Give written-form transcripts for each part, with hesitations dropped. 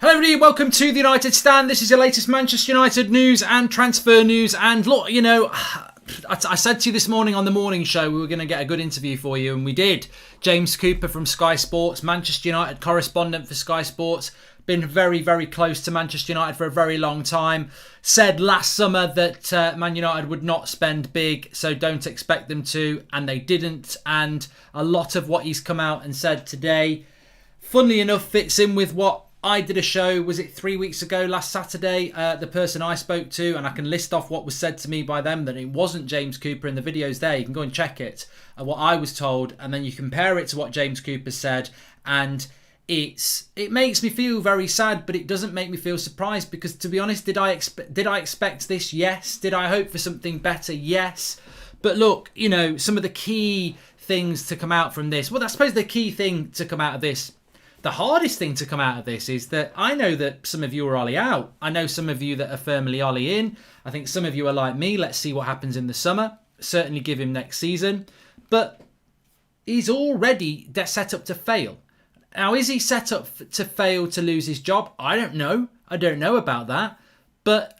Hello everybody, welcome to the United Stand. This is your latest Manchester United news and transfer news. And look, you know, I said to you this morning on the morning show we were going to get a good interview for you, and we did. James Cooper from Sky Sports, Manchester United correspondent for Sky Sports, been very, very close to Manchester United for a very long time. Said last summer that Man United would not spend big, so don't expect them to, and they didn't. And a lot of what he's come out and said today, funnily enough, fits in with what I did a show, was it 3 weeks ago, last Saturday, the person I spoke to, and I can list off what was said to me by them, that it wasn't James Cooper in the videos there. You can go and check it, what I was told, and then you compare it to what James Cooper said, and it makes me feel very sad, but it doesn't make me feel surprised, because to be honest, did I expect this? Yes. Did I hope for something better? Yes. But look, you know, some of the key things to come out from this, well, I suppose the key thing to come out of this, the hardest thing to come out of this, is that I know that some of you are Ollie out. I know some of you that are firmly Ollie in. I think some of you are like me. Let's see what happens in the summer. Certainly give him next season. But he's already set up to fail. Now, is he set up to fail to lose his job? I don't know. I don't know about that. But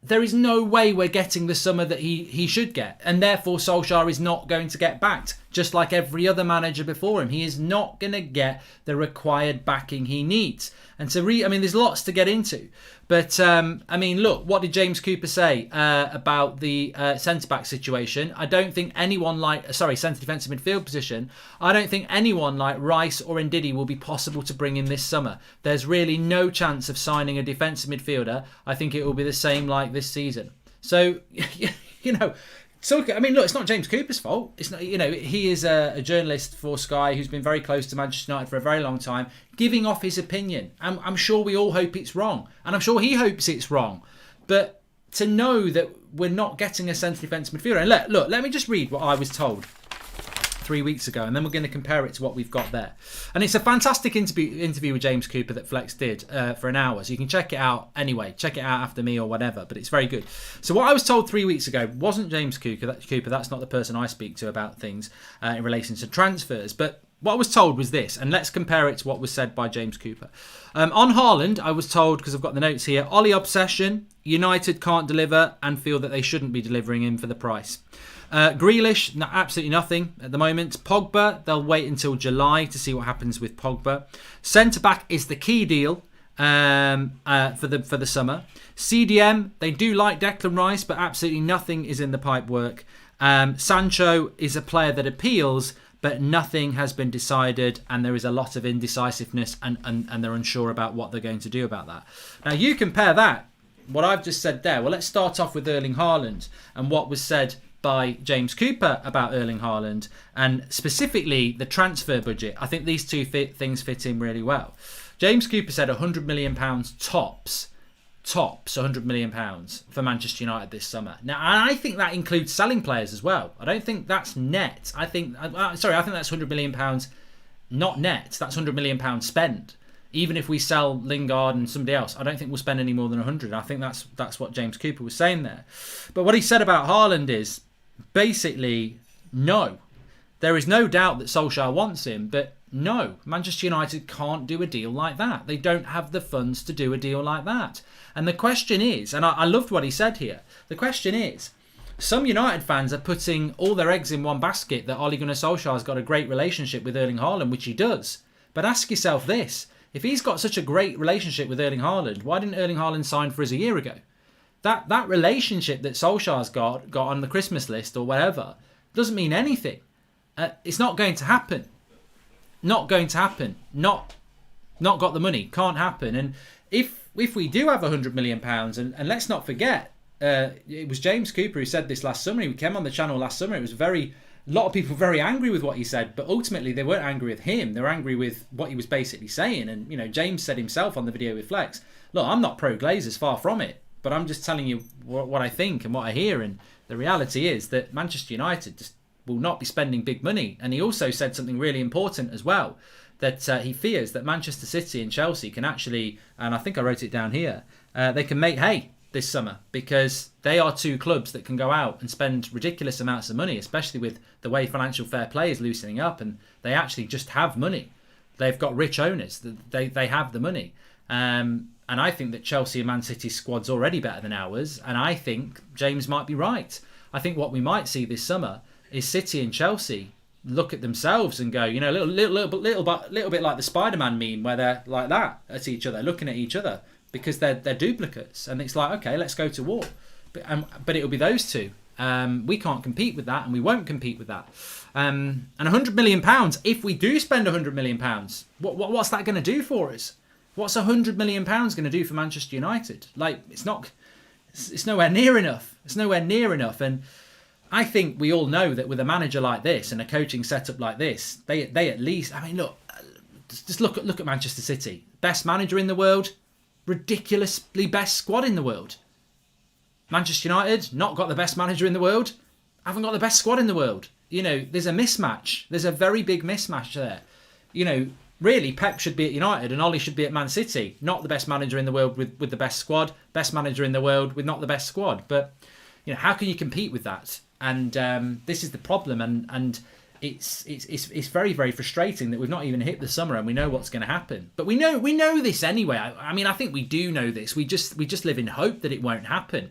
there is no way we're getting the summer that he should get. And therefore, Solskjaer is not going to get backed. Just like every other manager before him. He is not going to get the required backing he needs. And to I mean, there's lots to get into. But, I mean, look, what did James Cooper say about the centre-back situation? I don't think anyone centre defensive midfield position. I don't think anyone like Rice or Ndidi will be possible to bring in this summer. There's really no chance of signing a defensive midfielder. I think it will be the same like this season. So, you know, so, I mean, look, it's not James Cooper's fault. It's not, you know, he is a journalist for Sky who's been very close to Manchester United for a very long time, giving off his opinion. I'm sure we all hope it's wrong, and I'm sure he hopes it's wrong. But to know that we're not getting a centre defence midfielder, and look, let me just read what I was told 3 weeks ago, and then we're going to compare it to what we've got there. And it's a fantastic interview with James Cooper that Flex did for an hour, so you can check it out anyway. Check it out after me or whatever, but it's very good. So what I was told 3 weeks ago wasn't James Cooper. That's not the person I speak to about things in relation to transfers, but what I was told was this, and let's compare it to what was said by James Cooper. On Haaland, I was told, because I've got the notes here, Ollie obsession, United can't deliver and feel that they shouldn't be delivering him for the price. Grealish, absolutely nothing at the moment. Pogba, they'll wait until July to see what happens with Pogba. Centre-back is the key deal for the summer. CDM, they do like Declan Rice, but absolutely nothing is in the pipework. Sancho is a player that appeals, but nothing has been decided, and there is a lot of indecisiveness, and they're unsure about what they're going to do about that. Now, you compare that, what I've just said there. Well, let's start off with Erling Haaland and what was said by James Cooper about Erling Haaland, and specifically the transfer budget. I think these two things fit in really well. James Cooper said £100 million tops £100 million for Manchester United this summer. Now, I think that includes selling players as well. I don't think that's net. I think that's £100 million not net. That's £100 million spent. Even if we sell Lingard and somebody else, I don't think we'll spend any more than 100. I think that's what James Cooper was saying there. But what he said about Haaland is basically no. There is no doubt that Solskjaer wants him, but no, Manchester United can't do a deal like that. They don't have the funds to do a deal like that. And the question is, and I loved what he said here, the question is, some United fans are putting all their eggs in one basket that Ole Gunnar Solskjaer's got a great relationship with Erling Haaland, which he does. But ask yourself this, if he's got such a great relationship with Erling Haaland, why didn't Erling Haaland sign for us a year ago? That relationship that Solskjaer's got on the Christmas list or whatever doesn't mean anything. It's not going to happen. Not going to happen. Not got the money. Can't happen. And if we do have £100 million, and let's not forget, it was James Cooper who said this last summer. He came on the channel last summer. It was a lot of people were very angry with what he said, but ultimately they weren't angry with him. They were angry with what he was basically saying. And, you know, James said himself on the video with Flex, look, I'm not pro-Glazers, far from it, but I'm just telling you what I think and what I hear. And the reality is that Manchester United just will not be spending big money. And he also said something really important as well, that he fears that Manchester City and Chelsea can actually, and I think I wrote it down here, they can make hay this summer, because they are two clubs that can go out and spend ridiculous amounts of money, especially with the way financial fair play is loosening up, and they actually just have money. They've got rich owners. They have the money. And I think that Chelsea and Man City's squad's already better than ours. And I think James might be right. I think what we might see this summer is City and Chelsea look at themselves and go, little bit like the Spider-Man meme where they're like that at each other, looking at each other because they're duplicates. And it's like, okay, let's go to war. But it'll be those two. We can't compete with that, and we won't compete with that. And £100 million, if we do spend £100 million, what's that going to do for us? What's £100 million going to do for Manchester United? Like, it's nowhere near enough. It's nowhere near enough. And I think we all know that with a manager like this and a coaching setup like this, they at least, I mean, just look at Manchester City. Best manager in the world, ridiculously best squad in the world. Manchester United, not got the best manager in the world, haven't got the best squad in the world. There's a mismatch. There's a very big mismatch there. Really, Pep should be at United and Ollie should be at Man City. Not the best manager in the world with the best squad. Best manager in the world with not the best squad. But, how can you compete with that? And this is the problem. And it's very, very frustrating that we've not even hit the summer and we know what's going to happen. But we know this anyway. I mean, I think we do know this. We just live in hope that it won't happen.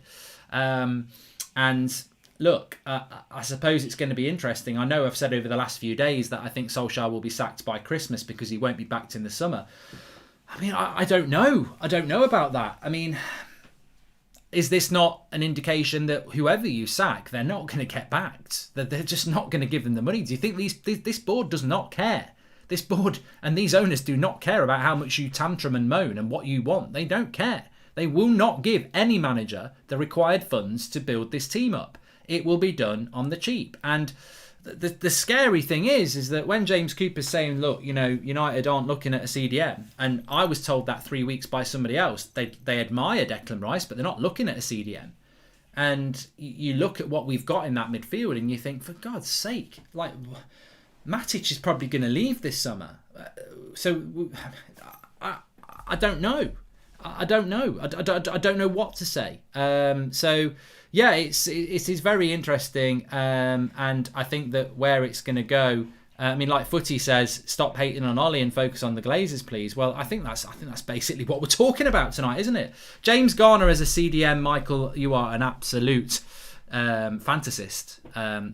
And look, I suppose it's going to be interesting. I know I've said over the last few days that I think Solskjaer will be sacked by Christmas because he won't be backed in the summer. I mean, I don't know. I don't know about that. I mean, is this not an indication that whoever you sack, they're not going to get backed? That they're just not going to give them the money? Do you think this board does not care? This board and these owners do not care about how much you tantrum and moan and what you want. They don't care. They will not give any manager the required funds to build this team up. It will be done on the cheap. And the scary thing is that when James Cooper's saying, look, United aren't looking at a CDM, and I was told that 3 weeks by somebody else, they admire Declan Rice, but they're not looking at a CDM. And you look at what we've got in that midfield and you think, for God's sake, like, Matic is probably going to leave this summer. So I don't know. I don't know. I don't know what to say. Yeah, it is very interesting, and I think that where it's going to go. I mean, like Footy says, stop hating on Ollie and focus on the Glazers, please. Well, I think that's basically what we're talking about tonight, isn't it? James Garner as a CDM, Michael, you are an absolute fantasist.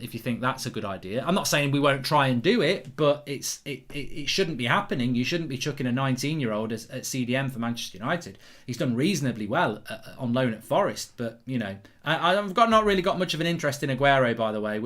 If you think that's a good idea, I'm not saying we won't try and do it, but it shouldn't be happening. You shouldn't be chucking a 19-year-old at CDM for Manchester United. He's done reasonably well on loan at Forest, but I've not really got much of an interest in Aguero. By the way,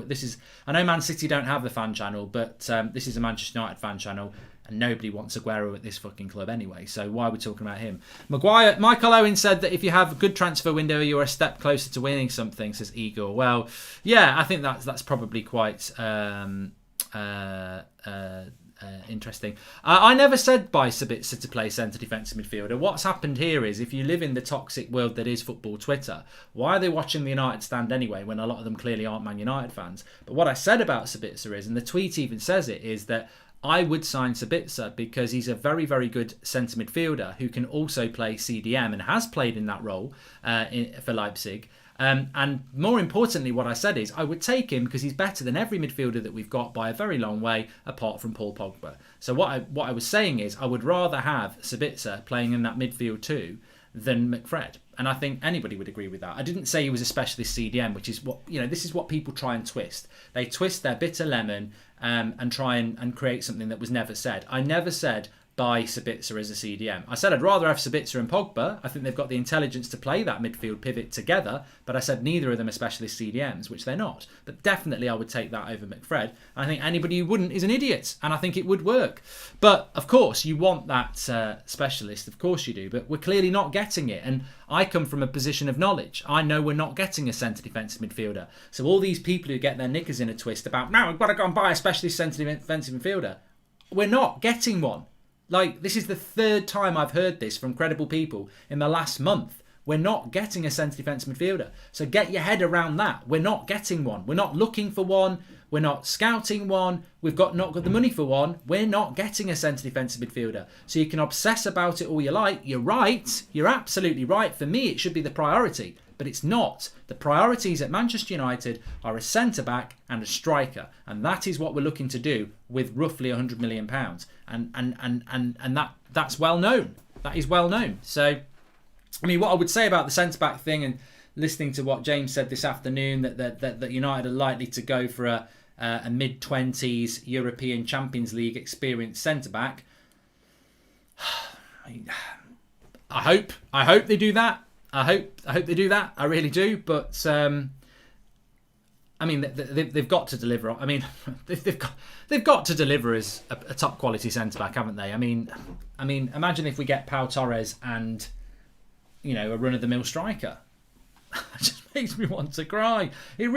I know Man City don't have the fan channel, but this is a Manchester United fan channel. And nobody wants Aguero at this fucking club anyway. So why are we talking about him? Michael Owen said that if you have a good transfer window, you're a step closer to winning something, says Igor. Well, yeah, I think that's probably quite interesting. I never said buy Sabitzer to play centre defensive midfielder. What's happened here is, if you live in the toxic world that is football Twitter, why are they watching the United stand anyway when a lot of them clearly aren't Man United fans? But what I said about Sabitzer is, and the tweet even says it, is that I would sign Sabitzer because he's a very, very good centre midfielder who can also play CDM and has played in that role for Leipzig. And more importantly, what I said is I would take him because he's better than every midfielder that we've got by a very long way, apart from Paul Pogba. So what I was saying is I would rather have Sabitzer playing in that midfield too than McFred. And I think anybody would agree with that. I didn't say he was a specialist CDM, which is what, this is what people try and twist. They twist their bitter lemon and try and create something that was never said. I never said buy Sabitzer as a CDM. I said I'd rather have Sabitzer and Pogba. I think they've got the intelligence to play that midfield pivot together, but I said neither of them are specialist CDMs, which they're not. But definitely I would take that over McFred. I think anybody who wouldn't is an idiot, and I think it would work. But of course, you want that specialist, of course you do, but we're clearly not getting it. And I come from a position of knowledge. I know we're not getting a centre defensive midfielder. So all these people who get their knickers in a twist about, now we've got to go and buy a specialist centre defensive midfielder, we're not getting one. Like, this is the third time I've heard this from credible people in the last month. We're not getting a centre defensive midfielder. So get your head around that. We're not getting one. We're not looking for one. We're not scouting one. We've not got the money for one. We're not getting a centre defensive midfielder. So you can obsess about it all you like. You're right. You're absolutely right. For me, it should be the priority. But it's not. The priorities at Manchester United are a centre-back and a striker. And that is what we're looking to do with roughly £100 million. And that's well known. That is well known. So, I mean, what I would say about the centre-back thing, and listening to what James said this afternoon, that United are likely to go for a mid-20s European Champions League experienced centre-back. I hope they do that. I hope they do that. I really do. But I mean, they've got to deliver. I mean, they've got to deliver as a top quality centre back, haven't they? I mean, imagine if we get Pau Torres and a run of the mill striker. It just makes me want to cry. It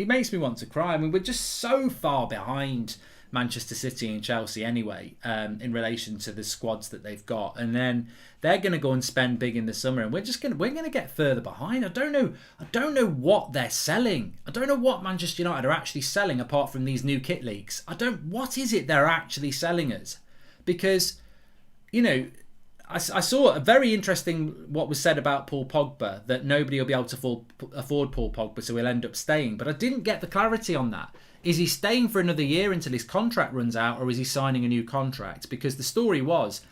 makes me want to cry. I mean, we're just so far behind Manchester City and Chelsea anyway, in relation to the squads that they've got, and then they're going to go and spend big in the summer, and we're going to get further behind. I don't know what they're selling. I don't know what Manchester United are actually selling apart from these new kit leaks. What is it they're actually selling us? Because I saw a very interesting what was said about Paul Pogba, that nobody will be able to afford Paul Pogba, so he'll end up staying. But I didn't get the clarity on that. Is he staying for another year until his contract runs out, or is he signing a new contract? Because the story was,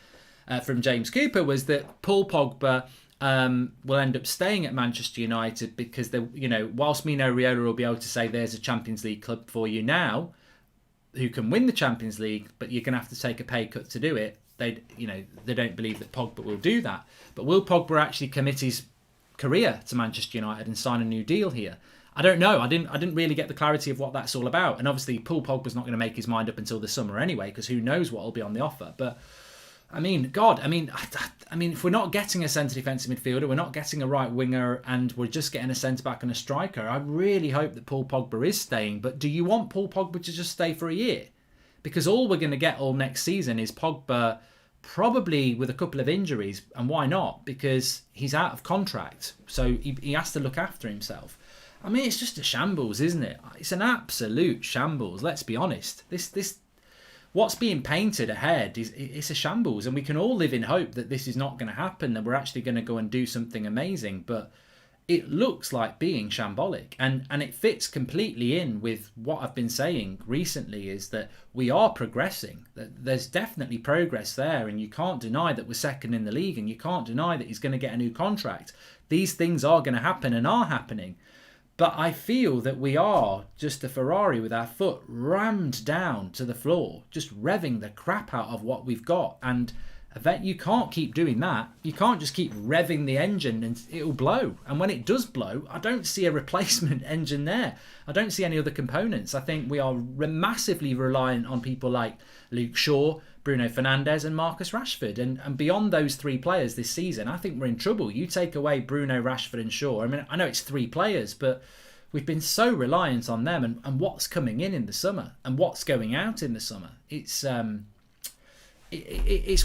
from James Cooper, was that Paul Pogba will end up staying at Manchester United because whilst Mino Raiola will be able to say there's a Champions League club for you now, who can win the Champions League, but you're going to have to take a pay cut to do it. They don't believe that Pogba will do that. But will Pogba actually commit his career to Manchester United and sign a new deal here? I don't know. I didn't really get the clarity of what that's all about. And obviously, Paul Pogba's not going to make his mind up until the summer anyway, because who knows what will be on the offer. But I mean, if we're not getting a centre defensive midfielder, we're not getting a right winger, and we're just getting a centre back and a striker, I really hope that Paul Pogba is staying. But do you want Paul Pogba to just stay for a year? Because all we're going to get all next season is Pogba, probably with a couple of injuries. And why not? Because he's out of contract, so he has to look after himself. I mean, it's just a shambles, isn't it? It's an absolute shambles. Let's be honest. This what's being painted ahead it's a shambles, and we can all live in hope that this is not going to happen, that we're actually going to go and do something amazing. But it looks like being shambolic, and it fits completely in with what I've been saying recently, is that we are progressing. That there's definitely progress there, and you can't deny that we're second in the league, and you can't deny that he's going to get a new contract. These things are going to happen and are happening. But I feel that we are just a Ferrari with our foot rammed down to the floor, just revving the crap out of what we've got. And you can't keep doing that. You can't just keep revving the engine and it'll blow. And when it does blow, I don't see a replacement engine there. I don't see any other components. I think we are massively reliant on people like Luke Shaw, Bruno Fernandes and Marcus Rashford. And beyond those three players this season, I think we're in trouble. You take away Bruno, Rashford and Shaw. I mean, I know it's three players, but we've been so reliant on them and what's coming in the summer and what's going out in the summer. It's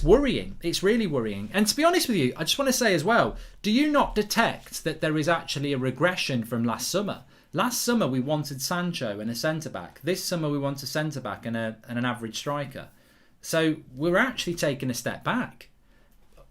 worrying. It's really worrying. And to be honest with you, I just want to say as well, do you not detect that there is actually a regression from last summer? Last summer we wanted Sancho and a centre-back. This summer we want a centre-back and an average striker. So we're actually taking a step back.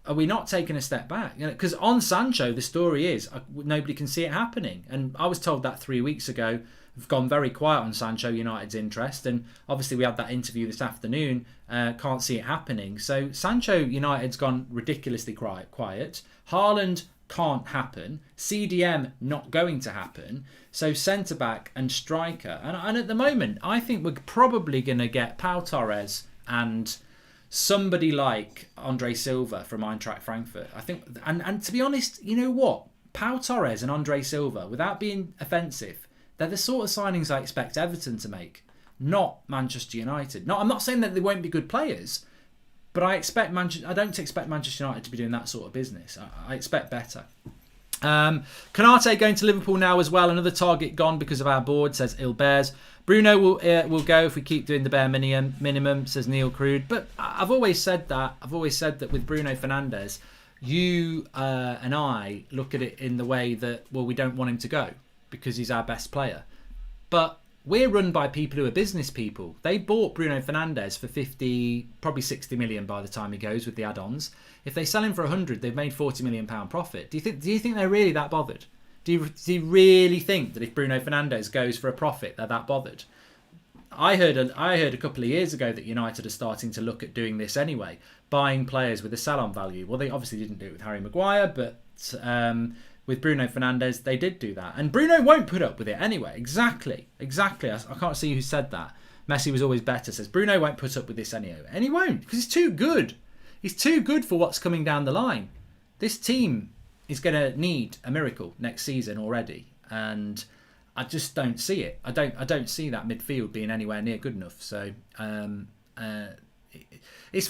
Are we not taking a step back? Because on Sancho, the story is nobody can see it happening. And I was told that 3 weeks ago. We've gone very quiet on Sancho United's interest. And obviously we had that interview this afternoon. Can't see it happening. So Sancho United's gone ridiculously quiet. Haaland can't happen. CDM not going to happen. So centre-back and striker. And at the moment, I think we're probably going to get Pau Torres and somebody like Andre Silva from Eintracht Frankfurt. I think, and to be honest, you know what? Pau Torres and Andre Silva, without being offensive, they're the sort of signings I expect Everton to make, not Manchester United. I'm not saying that they won't be good players, but I don't expect Manchester United to be doing that sort of business. I expect better. Konate going to Liverpool now as well. Another target gone because of our board, says Il Bears. Bruno will go if we keep doing the bare minimum, says Neil Crude. But I've always said that. With Bruno Fernandes, you and I look at it in the way that, well, we don't want him to go because he's our best player. But we're run by people who are business people. They bought Bruno Fernandes for 50, probably 60 million by the time he goes with the add-ons. If they sell him for 100, they've made £40 million profit. Do you think they're really that bothered? Do you really think that if Bruno Fernandes goes for a profit, they're that bothered? I heard a couple of years ago that United are starting to look at doing this anyway, buying players with a sell-on value. Well, they obviously didn't do it with Harry Maguire, but with Bruno Fernandes, they did do that. And Bruno won't put up with it anyway. Exactly. I can't see who said that. Messi was always better, says Bruno won't put up with this anyway. And he won't, because he's too good. He's too good for what's coming down the line. This team is going to need a miracle next season already. And I just don't see it. I don't see that midfield being anywhere near good enough. So it's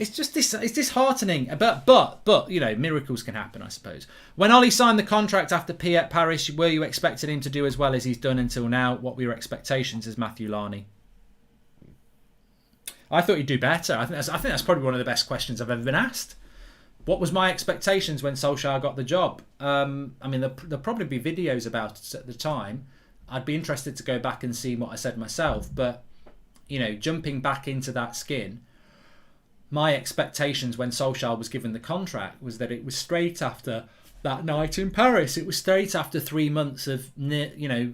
just disheartening. But you know, miracles can happen, I suppose. When Ollie signed the contract after P at Paris, were you expecting him to do as well as he's done until now? What were your expectations as Matthew Larney? I thought he'd do better. I think that's probably one of the best questions I've ever been asked. What was my expectations when Solskjaer got the job? I mean, there'll probably be videos about it at the time. I'd be interested to go back and see what I said myself. But, you know, jumping back into that skin, my expectations when Solskjaer was given the contract was that it was straight after that night in Paris. It was straight after 3 months of, you know,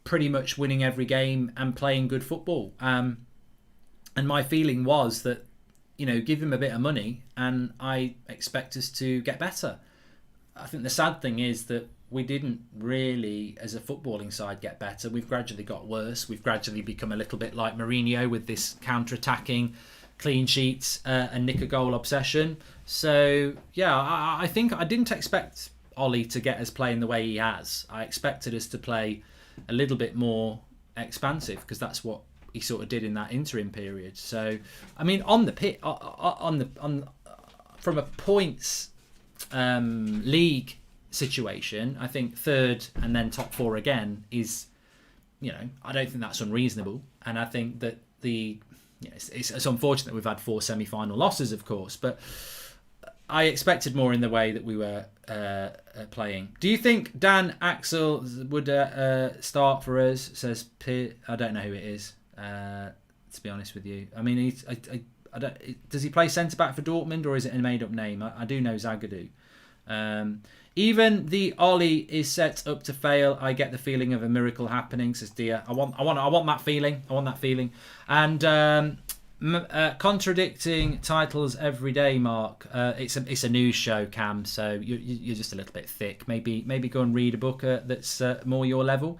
pretty much winning every game and playing good football. And my feeling was that, you know, give him a bit of money and I expect us to get better. I think the sad thing is that we didn't really, as a footballing side, get better. We've gradually got worse. We've gradually become a little bit like Mourinho with this counter-attacking, clean sheets and nick a goal obsession. So, yeah, I think I didn't expect Ollie to get us playing the way he has. I expected us to play a little bit more expansive because that's what he sort of did in that interim period. So, I mean, on the pit, from a points league situation, I think third and then top four again is, you know, I don't think that's unreasonable. And I think that it's unfortunate we've had 4 semi-final losses, of course, but I expected more in the way that we were playing. Do you think Dan Axel would start for us? Says I don't know who it is. To be honest with you, I mean, I don't. Does he play centre back for Dortmund or is it a made up name? I do know Zagadou. Even the Ollie is set up to fail. I get the feeling of a miracle happening, says Dia. I want that feeling. I want that feeling. And contradicting titles every day, Mark. It's a news show, Cam. So you're just a little bit thick. Maybe go and read a book that's more your level.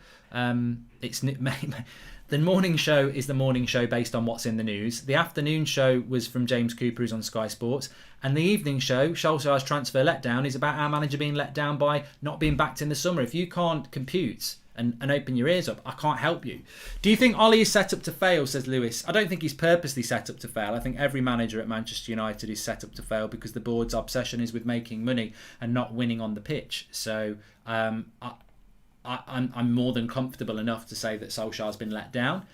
The morning show is the morning show based on what's in the news. The afternoon show was from James Cooper, who's on Sky Sports. And the evening show, Solskjaer's transfer letdown, is about our manager being let down by not being backed in the summer. If you can't compute and open your ears up, I can't help you. Do you think Ollie is set up to fail, says Lewis? I don't think he's purposely set up to fail. I think every manager at Manchester United is set up to fail because the board's obsession is with making money and not winning on the pitch. So I'm more than comfortable enough to say that Solskjaer's been let down.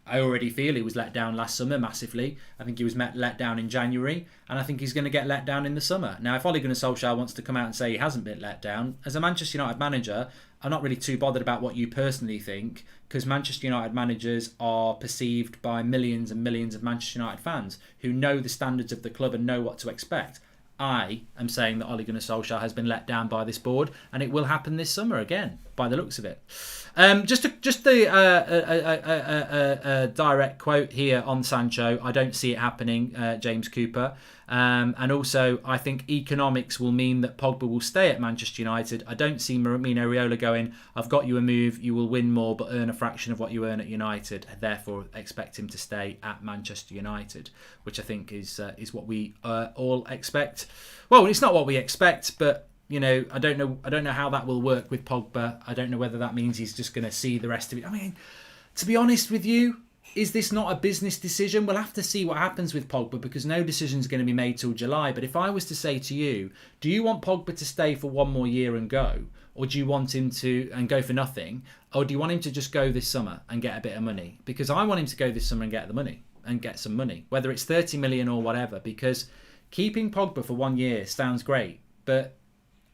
I already feel he was let down last summer massively. I think he was let down in January, and I think he's going to get let down in the summer. Now, if Ole Gunnar Solskjaer wants to come out and say he hasn't been let down, as a Manchester United manager, I'm not really too bothered about what you personally think, because Manchester United managers are perceived by millions and millions of Manchester United fans who know the standards of the club and know what to expect. I am saying that Ole Gunnar Solskjaer has been let down by this board, and it will happen this summer again, by the looks of it. Just the direct quote here on Sancho. I don't see it happening, James Cooper. And also, I think economics will mean that Pogba will stay at Manchester United. I don't see Mourinho Raiola going, I've got you a move, you will win more but earn a fraction of what you earn at United. Therefore, expect him to stay at Manchester United, which I think is what we all expect. Well, it's not what we expect, but you know, I don't know how that will work with Pogba. I don't know whether that means he's just going to see the rest of it. I mean, to be honest with you, is this not a business decision? We'll have to see what happens with Pogba because no decision is going to be made till July. But if I was to say to you, do you want Pogba to stay for one more year and go? Or do you want him to and go for nothing? Or do you want him to just go this summer and get a bit of money? Because I want him to go this summer and get the money and get some money, whether it's 30 million or whatever. Because keeping Pogba for 1 year sounds great, but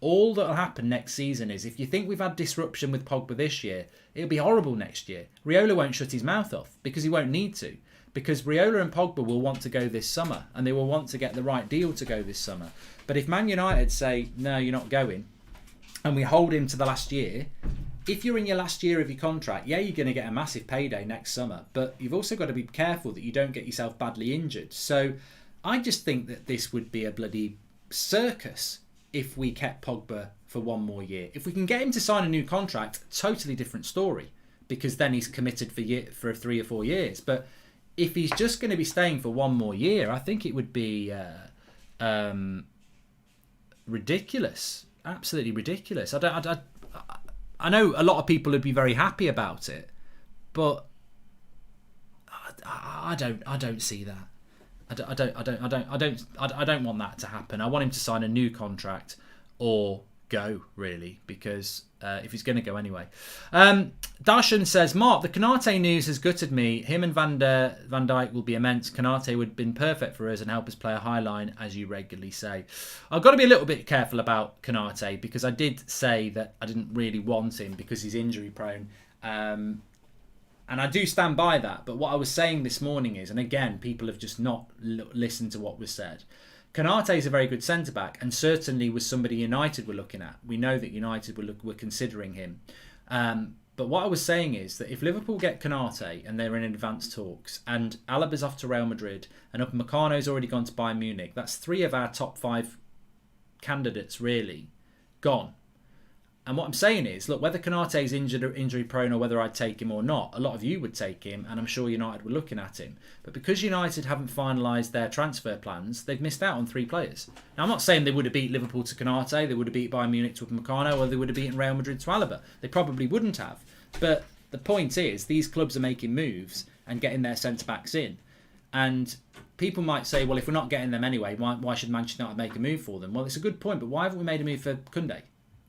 all that will happen next season is if you think we've had disruption with Pogba this year, it'll be horrible next year. Raiola won't shut his mouth off because he won't need to. Because Raiola and Pogba will want to go this summer and they will want to get the right deal to go this summer. But if Man United say, no, you're not going, and we hold him to the last year, if you're in your last year of your contract, yeah, you're going to get a massive payday next summer, but you've also got to be careful that you don't get yourself badly injured. So I just think that this would be a bloody circus if we kept Pogba for one more year. If we can get him to sign a new contract, totally different story, because then he's committed for 3 or 4 years. But if he's just going to be staying for one more year, I think it would be ridiculous, absolutely ridiculous. I know a lot of people would be very happy about it, but I don't see that. I don't want that to happen. I want him to sign a new contract or go, really, because if he's going to go anyway. Darshan says, Mark, the Konate news has gutted me. Him and Van Dijk will be immense. Konate would have been perfect for us and help us play a high line, as you regularly say. I've got to be a little bit careful about Konate, because I did say that I didn't really want him because he's injury prone. And I do stand by that. But what I was saying this morning is, and again, people have just not listened to what was said. Konate is a very good centre-back, and certainly was somebody United were looking at. We know that United were considering him. But what I was saying is that if Liverpool get Konate and they're in advanced talks, and Alaba's off to Real Madrid, and Upamecano's already gone to Bayern Munich, that's 3 of our top 5 candidates really gone. And what I'm saying is, look, whether Konate is injury prone or whether I'd take him or not, a lot of you would take him, and I'm sure United were looking at him. But because United haven't finalised their transfer plans, they've missed out on 3 players. Now, I'm not saying they would have beat Liverpool to Konate, they would have beat Bayern Munich to Upamecano, or they would have beaten Real Madrid to Alaba. They probably wouldn't have. But the point is, these clubs are making moves and getting their centre-backs in. And people might say, well, if we're not getting them anyway, why should Manchester United make a move for them? Well, it's a good point, but why haven't we made a move for Koundé?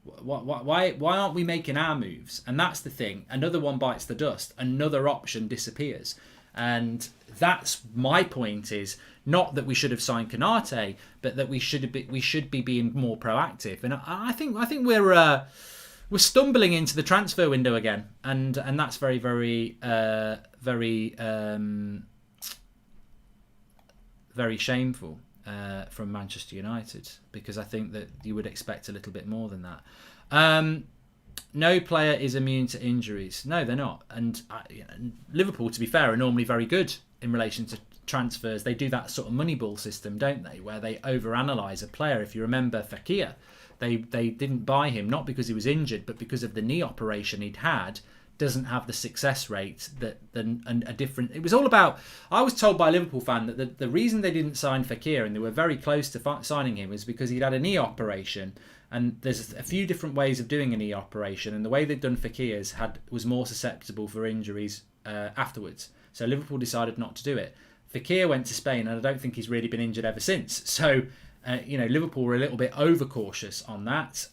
Why aren't we making our moves? And that's the thing. Another one bites the dust. Another option disappears. And that's my point, is not that we should have signed Konate, but that we should be being more proactive. And I think we're stumbling into the transfer window again, and that's very very shameful. From Manchester United, because I think that you would expect a little bit more than that. No player is immune to injuries. No, they're not. And Liverpool, to be fair, are normally very good in relation to transfers. They do that sort of Moneyball system, don't they, where they overanalyze a player. If you remember Fekir, they didn't buy him not because he was injured, but because of the knee operation he'd had. Doesn't have the success rate that a different. It was all about. I was told by a Liverpool fan that the reason they didn't sign Fekir, and they were very close to signing him, was because he'd had a knee operation. And there's a few different ways of doing a knee operation, and the way they'd done Fekir's was more susceptible for injuries afterwards. So Liverpool decided not to do it. Fekir went to Spain, and I don't think he's really been injured ever since. So. Liverpool were a little bit overcautious on that.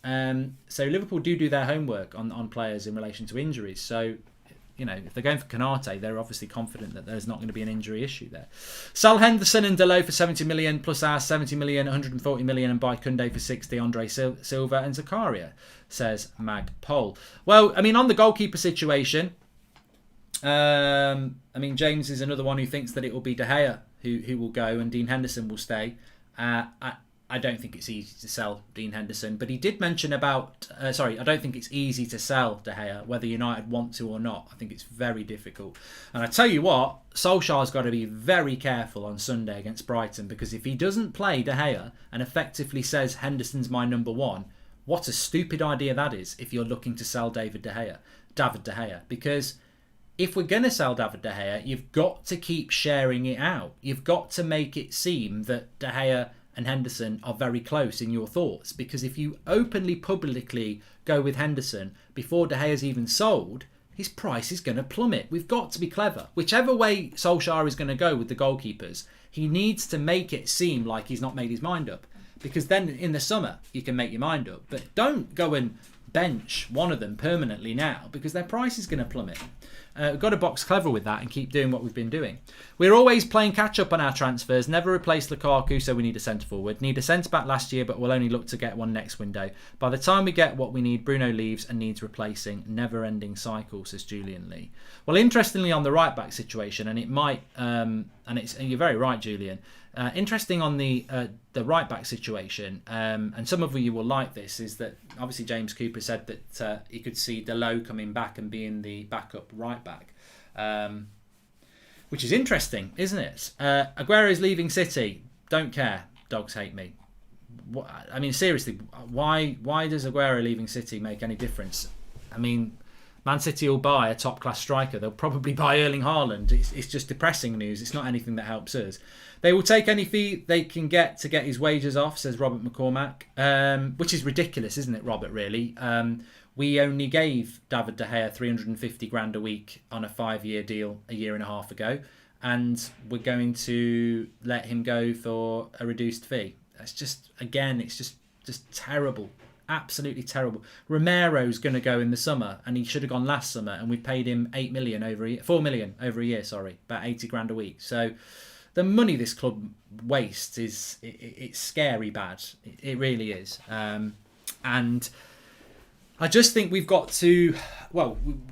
So Liverpool do their homework on players in relation to injuries. So, if they're going for Konate, they're obviously confident that there's not going to be an injury issue there. Sal Henderson and Delo for 70 million, plus our 70 million, 140 million, and buy Koundé for 60, Andre Silva and Zakaria, says Magpole. Well, on the goalkeeper situation, James is another one who thinks that it will be De Gea who will go and Dean Henderson will stay. I don't think it's easy to sell Dean Henderson, but he did mention about... I don't think it's easy to sell De Gea, whether United want to or not. I think it's very difficult. And I tell you what, Solskjaer's got to be very careful on Sunday against Brighton, because if he doesn't play De Gea and effectively says Henderson's my number one, what a stupid idea that is if you're looking to sell David De Gea. Because... if we're going to sell David De Gea, you've got to keep sharing it out. You've got to make it seem that De Gea and Henderson are very close in your thoughts. Because if you openly, publicly go with Henderson before De Gea's even sold, his price is going to plummet. We've got to be clever. Whichever way Solskjaer is going to go with the goalkeepers, he needs to make it seem like he's not made his mind up. Because then in the summer, you can make your mind up. But don't go and bench one of them permanently now, because their price is going to plummet. We've got to box clever with that and keep doing what we've been doing. We're always playing catch up on our transfers. Never replaced Lukaku, so we need a centre forward. Need a centre back last year, but we'll only look to get one next window. By the time we get what we need, Bruno leaves and needs replacing. Never ending cycle, says Julian Lee. Well, interestingly, on the right back situation, and it might and you're very right, Julian. Interesting on the right back situation, and some of you will like this, is that obviously James Cooper said that he could see Dalot coming back and being the backup right back, which is interesting, isn't it? Aguero is leaving City. Don't care. Dogs hate me. I mean, seriously, why does Aguero leaving City make any difference? I mean, Man City will buy a top-class striker. They'll probably buy Erling Haaland. It's just depressing news. It's not anything that helps us. They will take any fee they can get to get his wages off, says Robert McCormack, which is ridiculous, isn't it, Robert, really? We only gave David De Gea 350 grand a week on a 5-year deal a year and a half ago, and we're going to let him go for a reduced fee. It's just terrible. Absolutely terrible. Romero's going to go in the summer, and he should have gone last summer, and we paid him 4 million over a year, about 80 grand a week. So the money this club wastes it's scary bad. It really is. And I just think we've got to,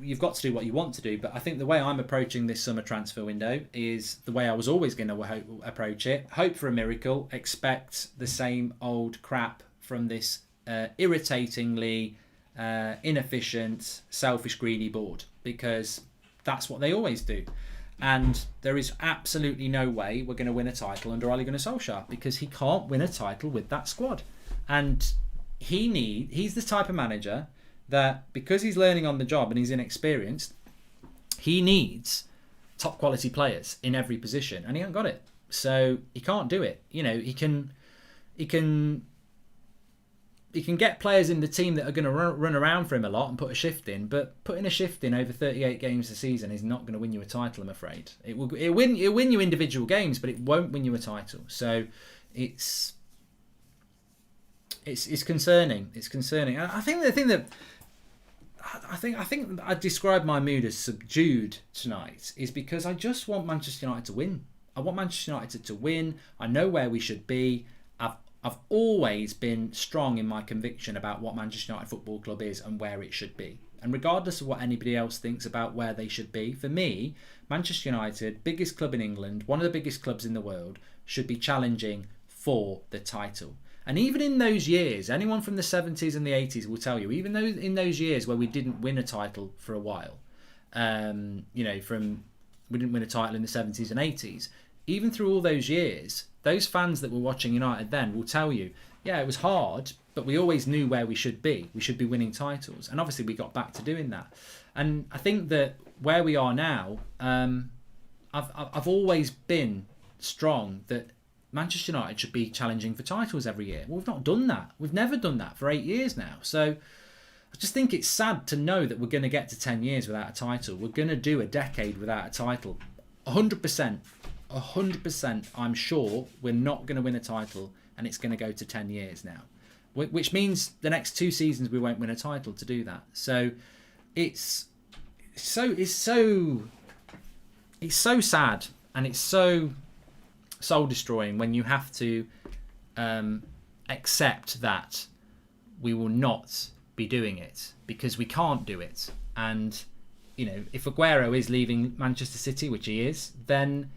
you've got to do what you want to do, but I think the way I'm approaching this summer transfer window is the way I was always going to approach it. Hope for a miracle, expect the same old crap from this irritatingly inefficient, selfish, greedy board, because that's what they always do. And there is absolutely no way we're going to win a title under Ole Gunnar Solskjaer, because he can't win a title with that squad. And he's the type of manager that, because he's learning on the job and he's inexperienced, he needs top quality players in every position, and he hasn't got it. So he can't do it. You know, he can get players in the team that are going to run around for him a lot and put a shift in, but putting a shift in over 38 games a season is not going to win you a title, I'm afraid. It'll win you individual games, but it won't win you a title. So it's concerning. It's concerning. I think I described my mood as subdued tonight is because I just want Manchester United to win. I want Manchester United to win. I know where we should be. I've always been strong in my conviction about what Manchester United Football Club is and where it should be. And regardless of what anybody else thinks about where they should be, for me, Manchester United, biggest club in England, one of the biggest clubs in the world, should be challenging for the title. And even in those years, anyone from the 70s and the 80s will tell you, even though in those years where we didn't win a title for a while, we didn't win a title in the 70s and 80s, even through all those years, those fans that were watching United then will tell you, yeah, it was hard, but we always knew where we should be. We should be winning titles. And obviously we got back to doing that. And I think that where we are now, I've always been strong that Manchester United should be challenging for titles every year. Well, we've not done that. We've never done that for 8 years now. So I just think it's sad to know that we're going to get to 10 years without a title. We're going to do a decade without a title. 100%. 100% I'm sure we're not going to win a title, and it's going to go to 10 years now, which means the next 2 seasons we won't win a title to do that. So it's so sad, and it's so soul destroying when you have to accept that we will not be doing it because we can't do it. And if Aguero is leaving Manchester City, which he is, then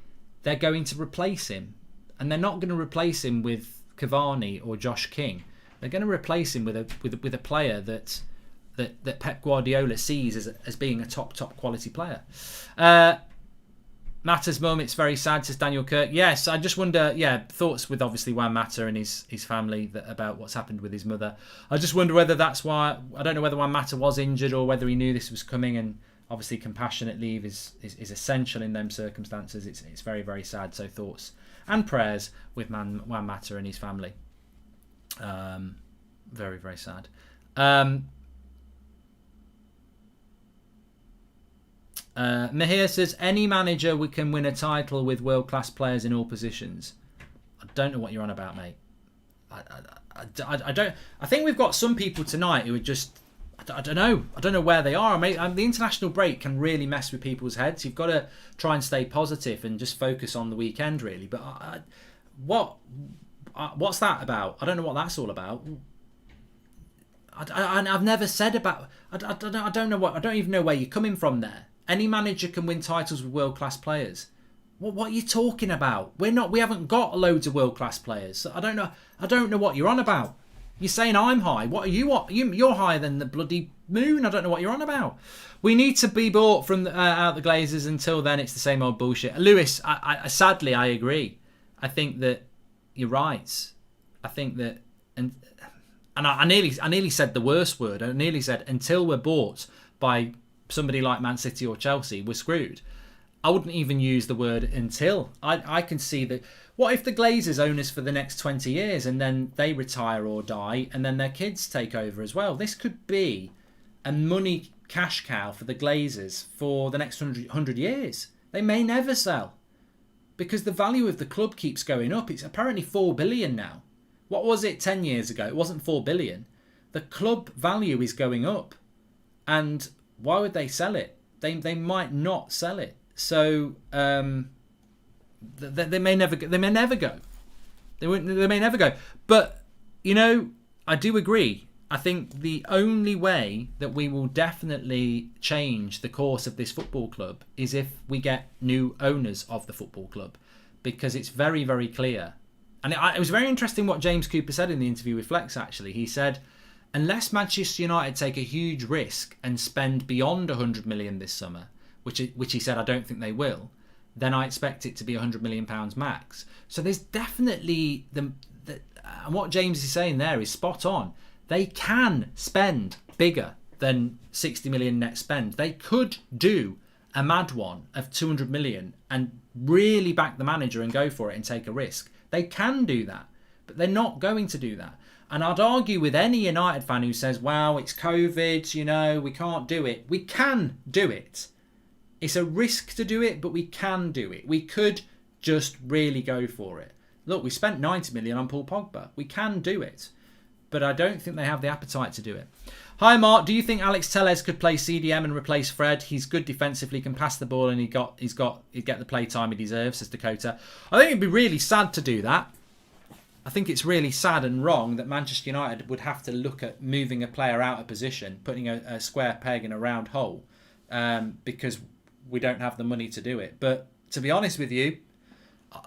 they're going to replace him, and they're not going to replace him with Cavani or Josh King. They're going to replace him with a player that Pep Guardiola sees as being a top quality player. Mata's mum, it's very sad, says Daniel Kirk. Yes, I just wonder, thoughts with obviously Juan Mata and his family about what's happened with his mother. I just wonder whether that's why, I don't know whether Juan Mata was injured or whether he knew this was coming, and obviously compassionate leave is essential in them circumstances. It's very, very sad. So thoughts and prayers with Juan Mata and his family. Very, very sad. Mahir says, any manager we can win a title with world-class players in all positions. I don't know what you're on about, mate. I don't. I think we've got some people tonight who are just, I don't know. I don't know where they are. The international break can really mess with people's heads. You've got to try and stay positive and just focus on the weekend, really. But what's that about? I don't know what that's all about. I've never said about. I don't know what. I don't even know where you're coming from there. Any manager can win titles with world-class players. What are you talking about? We haven't got loads of world-class players. So I don't know what you're on about. You're saying I'm high. What are you? You're higher than the bloody moon. I don't know what you're on about. We need to be bought from out the Glazers. Until then, it's the same old bullshit. Lewis, sadly, I agree. I think that you're right. I think that, and I nearly said the worst word. I nearly said until we're bought by somebody like Man City or Chelsea, we're screwed. I wouldn't even use the word until. I can see that. What if the Glazers own us for the next 20 years and then they retire or die and then their kids take over as well? This could be a money cash cow for the Glazers for the next 100 years. They may never sell because the value of the club keeps going up. It's apparently 4 billion now. What was it 10 years ago? It wasn't 4 billion. The club value is going up. And why would they sell it? They might not sell it. So they may never go. They may never go. They may never go. But I do agree. I think the only way that we will definitely change the course of this football club is if we get new owners of the football club, because it's very, very clear. And it was very interesting what James Cooper said in the interview with Flex. Actually, he said, unless Manchester United take a huge risk and spend beyond 100 million this summer, which he said I don't think they will, then I expect it to be £100 million max. So there's definitely and what James is saying there is spot on. They can spend bigger than 60 million net spend. They could do a mad one of 200 million and really back the manager and go for it and take a risk. They can do that, but they're not going to do that. And I'd argue with any United fan who says, wow, it's COVID, we can't do it. We can do it. It's a risk to do it, but we can do it. We could just really go for it. Look, we spent 90 million on Paul Pogba. We can do it. But I don't think they have the appetite to do it. Hi, Mark. Do you think Alex Telles could play CDM and replace Fred? He's good defensively, can pass the ball, and he'd get the play time he deserves, says Dakota. I think it'd be really sad to do that. I think it's really sad and wrong that Manchester United would have to look at moving a player out of position, putting a square peg in a round hole, because we don't have the money to do it. But to be honest with you,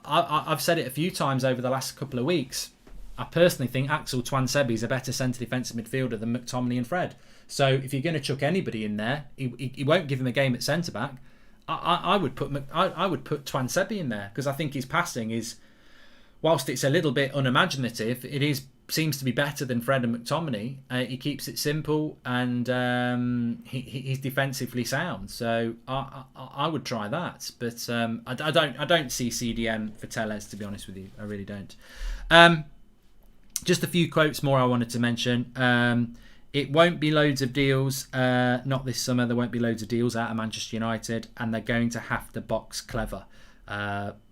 I've said it a few times over the last couple of weeks. I personally think Axel Tuan Sebi is a better centre defensive midfielder than McTominay and Fred. So if you're going to chuck anybody in there, he won't give him a game at centre back. I would put Tuan Sebi in there, because I think his passing is, whilst it's a little bit unimaginative, seems to be better than Fred and McTominay. He keeps it simple and he's defensively sound. So I would try that, but I don't see CDM for Telles, to be honest with you. I really don't. Just a few quotes more I wanted to mention. It won't be loads of deals, not this summer. There won't be loads of deals out of Manchester United, and they're going to have to box clever.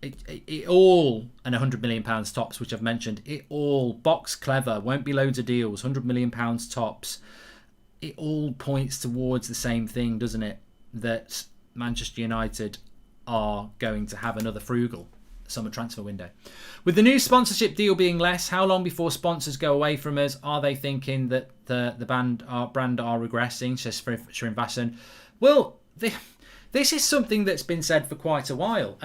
It all, and £100 million tops, which I've mentioned, it all box clever. Won't be loads of deals, £100 million tops. It all points towards the same thing, doesn't it? That Manchester United are going to have another frugal summer transfer window. With the new sponsorship deal being less, how long before sponsors go away from us? Are they thinking that the brand are regressing? Says Shirin Vassan. Well, this is something that's been said for quite a while.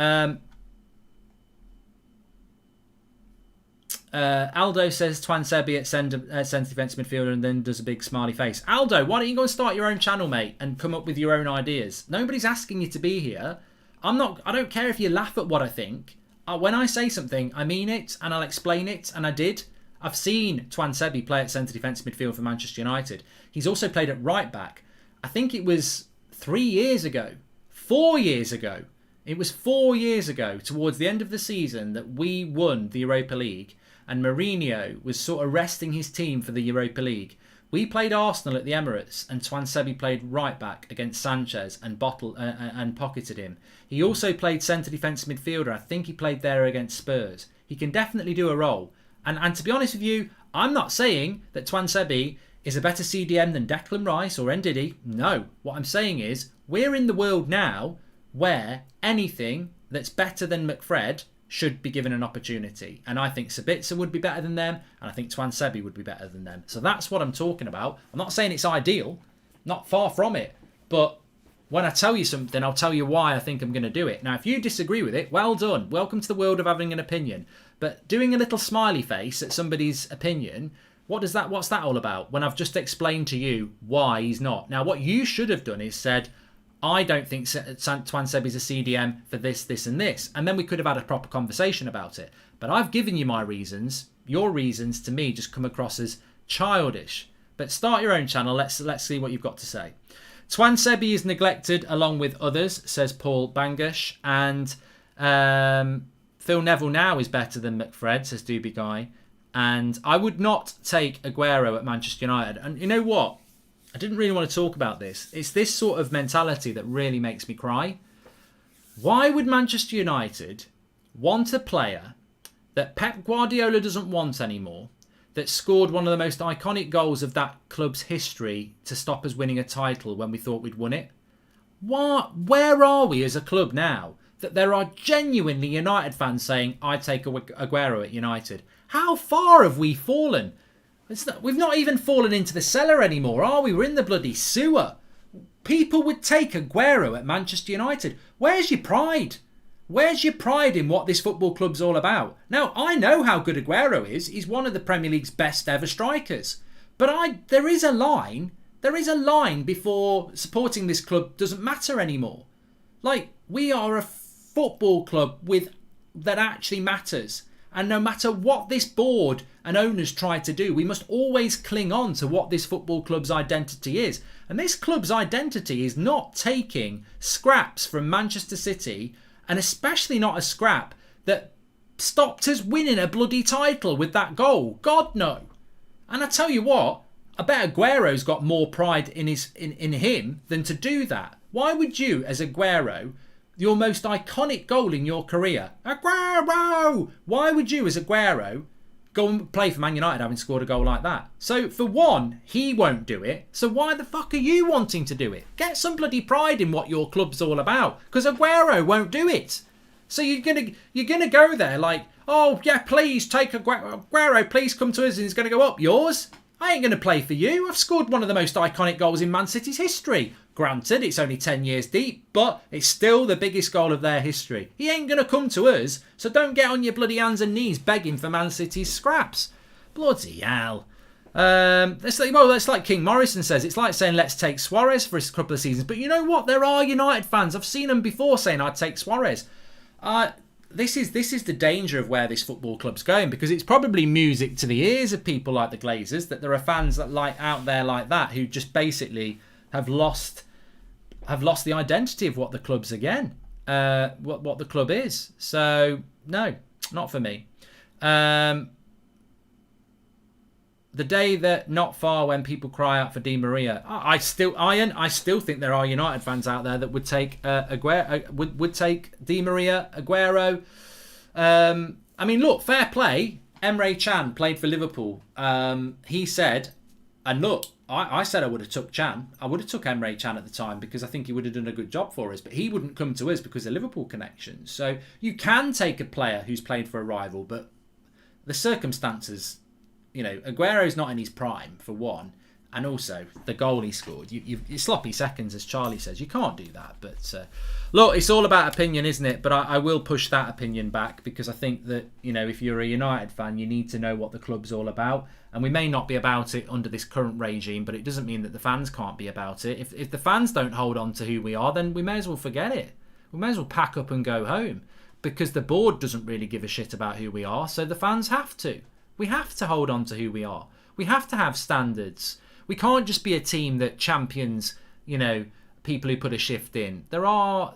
Aldo says Tuan Sebi at centre defensive midfielder, and then does a big smiley face. Aldo, why don't you go and start your own channel, mate, and come up with your own ideas? Nobody's asking you to be here. I don't care if you laugh at what I think. When I say something, I mean it, and I'll explain it, and I did. I've seen Tuan Sebi play at centre defensive midfield for Manchester United. He's also played at right back. I think it was 4 years ago. It was 4 years ago, towards the end of the season, that we won the Europa League, and Mourinho was sort of resting his team for the Europa League. We played Arsenal at the Emirates, and Tuan Sebi played right back against Sanchez and pocketed him. He also played centre defensive midfielder. I think he played there against Spurs. He can definitely do a role. And to be honest with you, I'm not saying that Tuan Sebi is a better CDM than Declan Rice or Ndidi. No. What I'm saying is, we're in the world now where anything that's better than McFred should be given an opportunity. And I think Sabitzer would be better than them, and I think Tuan Sebi would be better than them. So that's what I'm talking about. I'm not saying it's ideal, not far from it, but When I tell you something, I'll tell you why I think I'm going to do it. Now, if you disagree with it, well done. Welcome to the world of having an opinion. But doing a little smiley face at somebody's opinion, what's that all about? When I've just explained to you why he's not. Now, what you should have done is said, I don't think Tuan Sebi's a CDM for this, this and this. And then we could have had a proper conversation about it. But I've given you my reasons. Your reasons to me just come across as childish. But start your own channel. Let's see what you've got to say. Tuan Sebi is neglected along with others, says Paul Bangush. And Phil Neville now is better than McFred, says Doobie Guy. And I would not take Aguero at Manchester United. And you know what? I didn't really want to talk about this. It's this sort of mentality that really makes me cry. Why would Manchester United want a player that Pep Guardiola doesn't want anymore, that scored one of the most iconic goals of that club's history to stop us winning a title when we thought we'd won it? Where are we as a club now that there are genuinely United fans saying, I'd take Aguero at United? How far have we fallen? We've not even fallen into the cellar anymore, are we? We're in the bloody sewer. People would take Aguero at Manchester United. Where's your pride? Where's your pride in what this football club's all about? Now, I know how good Aguero is. He's one of the Premier League's best ever strikers. But there is a line. There is a line before supporting this club doesn't matter anymore. Like, we are a football club that actually matters. And no matter what this board and owners try to do, we must always cling on to what this football club's identity is. And this club's identity is not taking scraps from Manchester City, and especially not a scrap that stopped us winning a bloody title with that goal. God, no. And I tell you what, I bet Aguero's got more pride in him than to do that. Why would you, as Aguero, your most iconic goal in your career, Aguero! Why would you, as Aguero, go and play for Man United having scored a goal like that? So, for one, he won't do it. So why the fuck are you wanting to do it? Get some bloody pride in what your club's all about. Because Aguero won't do it. So you're gonna go there like, oh yeah, please take Aguero, please come to us, and he's gonna go up yours. I ain't gonna play for you. I've scored one of the most iconic goals in Man City's history. Granted, it's only 10 years deep, but it's still the biggest goal of their history. He ain't going to come to us, so don't get on your bloody hands and knees begging for Man City's scraps. Bloody hell. It's like King Morrison says. It's like saying, let's take Suarez for a couple of seasons. But you know what? There are United fans. I've seen them before saying, I'd take Suarez. This is the danger of where this football club's going, because it's probably music to the ears of people like the Glazers that there are fans that like out there like that who just basically have lost the identity of what the club's again, what the club is. So no, not for me. The day that not far when people cry out for Di Maria, I still think there are United fans out there that would take Aguero, would take Di Maria, Aguero. I mean, look, fair play. Emre Can played for Liverpool. He said, and look, I said I would have took Can. I would have took Emre Can at the time because I think he would have done a good job for us. But he wouldn't come to us because of Liverpool connections. So you can take a player who's played for a rival, but the circumstances, you know, Aguero's not in his prime, for one. And also, the goal he scored, you sloppy seconds, as Charlie says. You can't do that. But look, it's all about opinion, isn't it? But I will push that opinion back because I think that, you know, if you're a United fan, you need to know what the club's all about. And we may not be about it under this current regime, but it doesn't mean that the fans can't be about it. If the fans don't hold on to who we are, then we may as well forget it. We may as well pack up and go home because the board doesn't really give a shit about who we are. So the fans have to. We have to hold on to who we are. We have to have standards. We can't just be a team that champions, you know, people who put a shift in. There are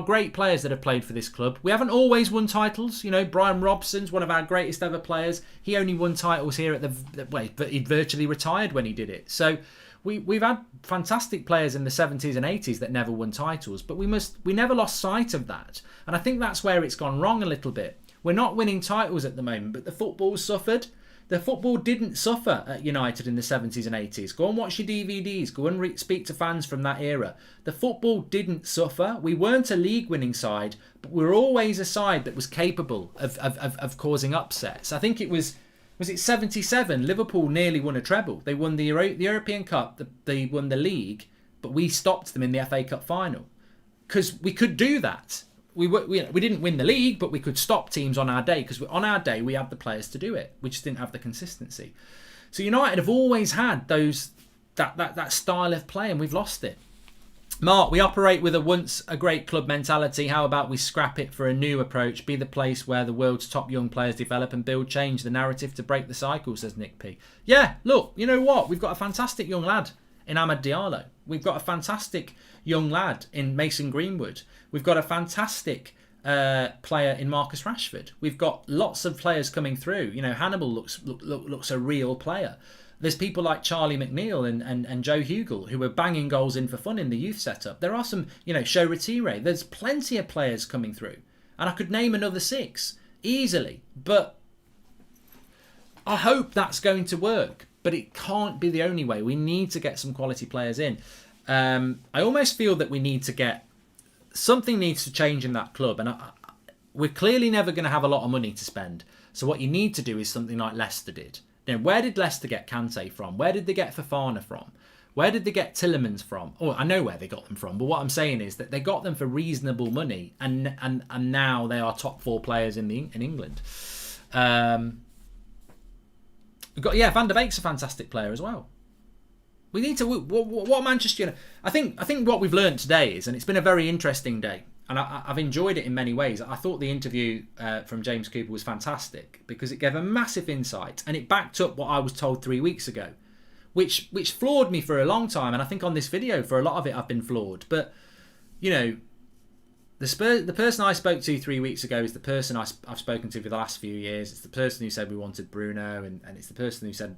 great players that have played for this club. We haven't always won titles. You know, Brian Robson's one of our greatest ever players. He only won titles here but he virtually retired when he did it. So we've had fantastic players in the 70s and 80s that never won titles, but we never lost sight of that. And I think that's where it's gone wrong a little bit. We're not winning titles at the moment, but the football suffered. The football didn't suffer at United in the 70s and 80s. Go and watch your DVDs. Go and speak to fans from that era. The football didn't suffer. We weren't a league-winning side, but we were always a side that was capable of causing upsets. I think it was it 77? Liverpool nearly won a treble. They won the European Cup. They won the league, but we stopped them in the FA Cup final because we could do that. We didn't win the league, but we could stop teams on our day because on our day we had the players to do it. We just didn't have the consistency. So United have always had that style of play, and we've lost it. Mark, we operate with a once a great club mentality. How about we scrap it for a new approach? Be the place where the world's top young players develop and build change the narrative to break the cycle, says Nick P. Yeah, look, you know what? We've got a fantastic young lad in Amad Diallo. We've got a fantastic young lad in Mason Greenwood. We've got a fantastic player in Marcus Rashford. We've got lots of players coming through. You know, Hannibal looks a real player. There's people like Charlie McNeil and Joe Hugel who are banging goals in for fun in the youth setup. There are some, Show Retire. There's plenty of players coming through. And I could name another 6 easily. But I hope that's going to work. But it can't be the only way. We need to get some quality players in. I almost feel that we need to get... Something needs to change in that club. And we're clearly never going to have a lot of money to spend. So what you need to do is something like Leicester did. Now, where did Leicester get Kante from? Where did they get Fofana from? Where did they get Tielemans from? Oh, I know where they got them from, but what I'm saying is that they got them for reasonable money, and now they are top 4 players in England. Van der Beek's a fantastic player as well. We need to what Manchester. I think what we've learned today is, and it's been a very interesting day. And I've enjoyed it in many ways. I thought the interview from James Cooper was fantastic because it gave a massive insight and it backed up what I was told 3 weeks ago, which floored me for a long time. And I think on this video, for a lot of it, I've been floored. But, the person I spoke to 3 weeks ago is the person I've spoken to for the last few years. It's the person who said we wanted Bruno, and it's the person who said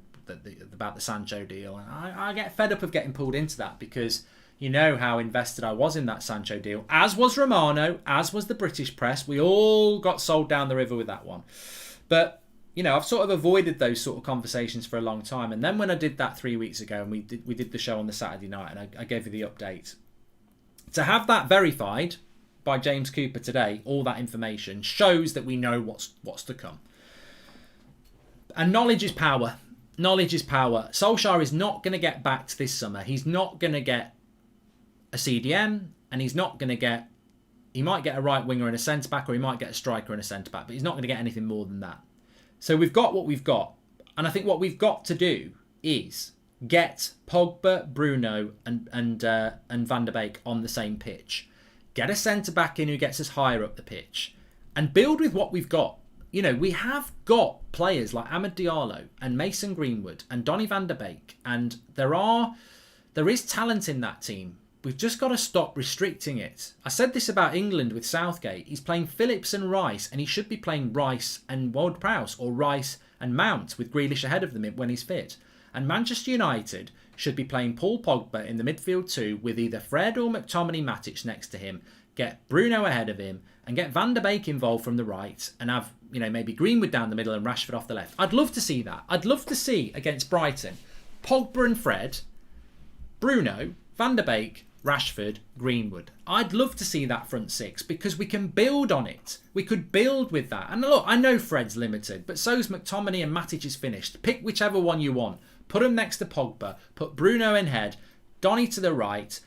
about the Sancho deal. And I get fed up of getting pulled into that because... You know how invested I was in that Sancho deal, as was Romano, as was the British press. We all got sold down the river with that one. But, I've sort of avoided those sort of conversations for a long time. And then when I did that 3 weeks ago, and we did the show on the Saturday night, and I gave you the update. To have that verified by James Cooper today, all that information, shows that we know what's to come. And knowledge is power. Knowledge is power. Solskjaer is not going to get backed this summer. He's not going to get a CDM, and he's not going to get... He might get a right winger and a centre-back, or he might get a striker and a centre-back, but he's not going to get anything more than that. So we've got what we've got. And I think what we've got to do is get Pogba, Bruno and Van der Beek on the same pitch. Get a centre-back in who gets us higher up the pitch. And build with what we've got. We have got players like Amad Diallo and Mason Greenwood and Donny van der Beek. And there is talent in that team. We've just got to stop restricting it. I said this about England with Southgate. He's playing Phillips and Rice, and he should be playing Rice and Ward-Prowse, or Rice and Mount, with Grealish ahead of them when he's fit. And Manchester United should be playing Paul Pogba in the midfield too, with either Fred or McTominay Matic next to him, get Bruno ahead of him, and get Van der Beek involved from the right, and have maybe Greenwood down the middle and Rashford off the left. I'd love to see that. I'd love to see, against Brighton, Pogba and Fred, Bruno, Van der Beek, Rashford, Greenwood. I'd love to see that front 6 because we can build on it. We could build with that. And look, I know Fred's limited, but so's McTominay and Matic is finished. Pick whichever one you want. Put them next to Pogba. Put Bruno in head, Donny to the right,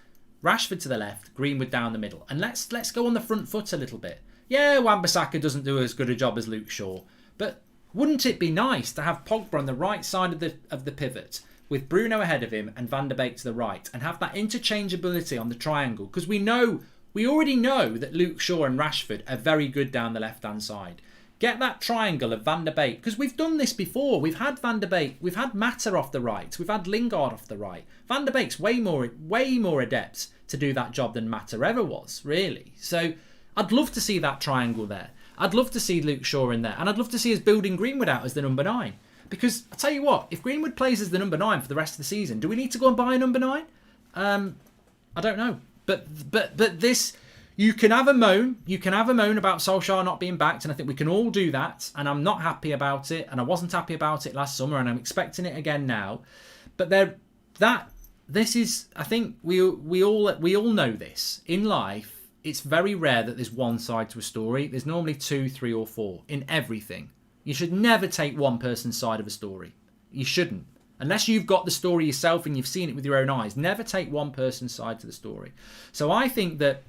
Rashford to the left, Greenwood down the middle. And let's go on the front foot a little bit. Yeah, Wan-Bissaka doesn't do as good a job as Luke Shaw, but wouldn't it be nice to have Pogba on the right side of the pivot, with Bruno ahead of him and Van der Beek to the right, and have that interchangeability on the triangle? Because we already know that Luke Shaw and Rashford are very good down the left-hand side. Get that triangle of Van der Beek, because we've done this before. We've had Van der Beek, we've had Mata off the right, we've had Lingard off the right. Van der Beek's way more adept to do that job than Mata ever was, really. So I'd love to see that triangle there. I'd love to see Luke Shaw in there, and I'd love to see us building Greenwood out as the number 9. Because I tell you what, if Greenwood plays as the number 9 for the rest of the season, do we need to go and buy a number 9? I don't know. But this, you can have a moan. You can have a moan about Solskjaer not being backed, and I think we can all do that. And I'm not happy about it, and I wasn't happy about it last summer, and I'm expecting it again now. But this is, I think we all know this in life. It's very rare that there's one side to a story. There's normally 2, 3, or 4 in everything. You should never take one person's side of a story. You shouldn't. Unless you've got the story yourself and you've seen it with your own eyes, never take one person's side to the story. So I think that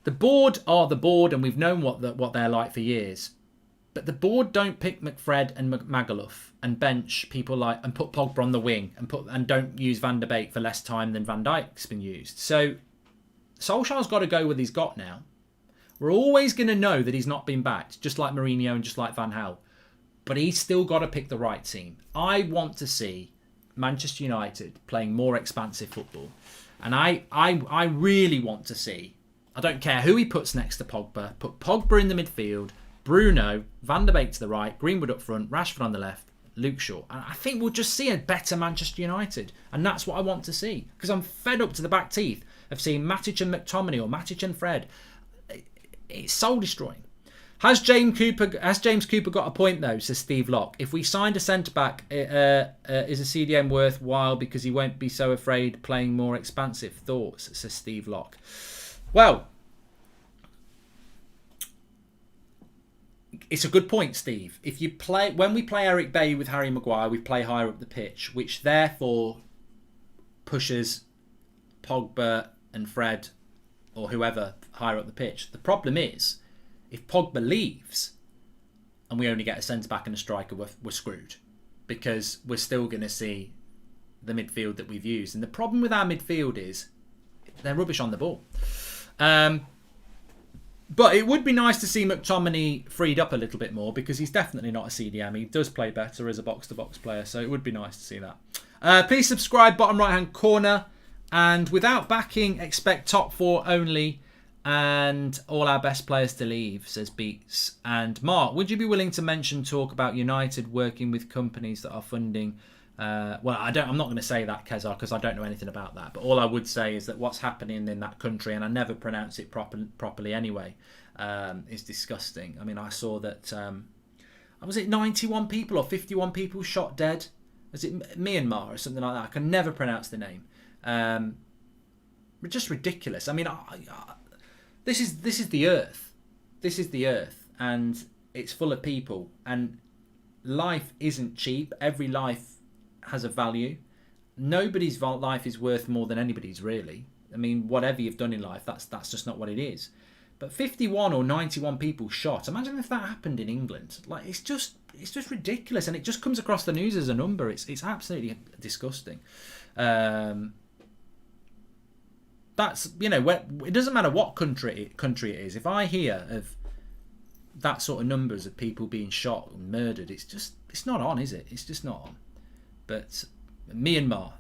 the board are the board, and we've known what they're like for years. But the board don't pick McFred and Magaluf and bench people like and put Pogba on the wing and don't use Van der Beek for less time than Van Dijk's been used. So Solskjaer's got to go with he's got now. We're always going to know that he's not been backed, just like Mourinho and just like Van Gaal. But he's still got to pick the right team. I want to see Manchester United playing more expansive football. And I really want to see, I don't care who he puts next to Pogba, put Pogba in the midfield, Bruno, Van der Beek to the right, Greenwood up front, Rashford on the left, Luke Shaw. And I think we'll just see a better Manchester United. And that's what I want to see. Because I'm fed up to the back teeth of seeing Matic and McTominay or Matic and Fred. It's soul destroying. Has James Cooper got a point though, says Steve Locke. If we signed a centre-back, is a CDM worthwhile because he won't be so afraid playing more expansive? Thoughts, says Steve Locke. Well, it's a good point, Steve. When we play Eric Bailly with Harry Maguire, we play higher up the pitch, which therefore pushes Pogba and Fred or whoever higher up the pitch. The problem is, if Pogba leaves and we only get a centre-back and a striker, we're screwed. Because we're still going to see the midfield that we've used. And the problem with our midfield is they're rubbish on the ball. But it would be nice to see McTominay freed up a little bit more because he's definitely not a CDM. He does play better as a box-to-box player, so it would be nice to see that. Please subscribe, bottom right-hand corner. And without backing, expect top 4 only and all our best players to leave, says Beats. And Mark, would you be willing to talk about United working with companies that are funding... I'm not going to say that, Kezar, because I don't know anything about that. But all I would say is that what's happening in that country, and I never pronounce it properly anyway, is disgusting. I mean, I saw that, was it 91 people or 51 people shot dead? Was it Myanmar or something like that? I can never pronounce the name. Just ridiculous. I mean, this is the earth. This is the earth, and it's full of people. And life isn't cheap. Every life has a value. Nobody's life is worth more than anybody's, really. I mean, whatever you've done in life, that's just not what it is. But 51 or 91 people shot. Imagine if that happened in England. Like, it's just ridiculous, and it just comes across the news as a number. It's absolutely disgusting. That's, it doesn't matter what country it is. If I hear of that sort of numbers of people being shot and murdered, it's not on, is it? It's just not on. But Myanmar,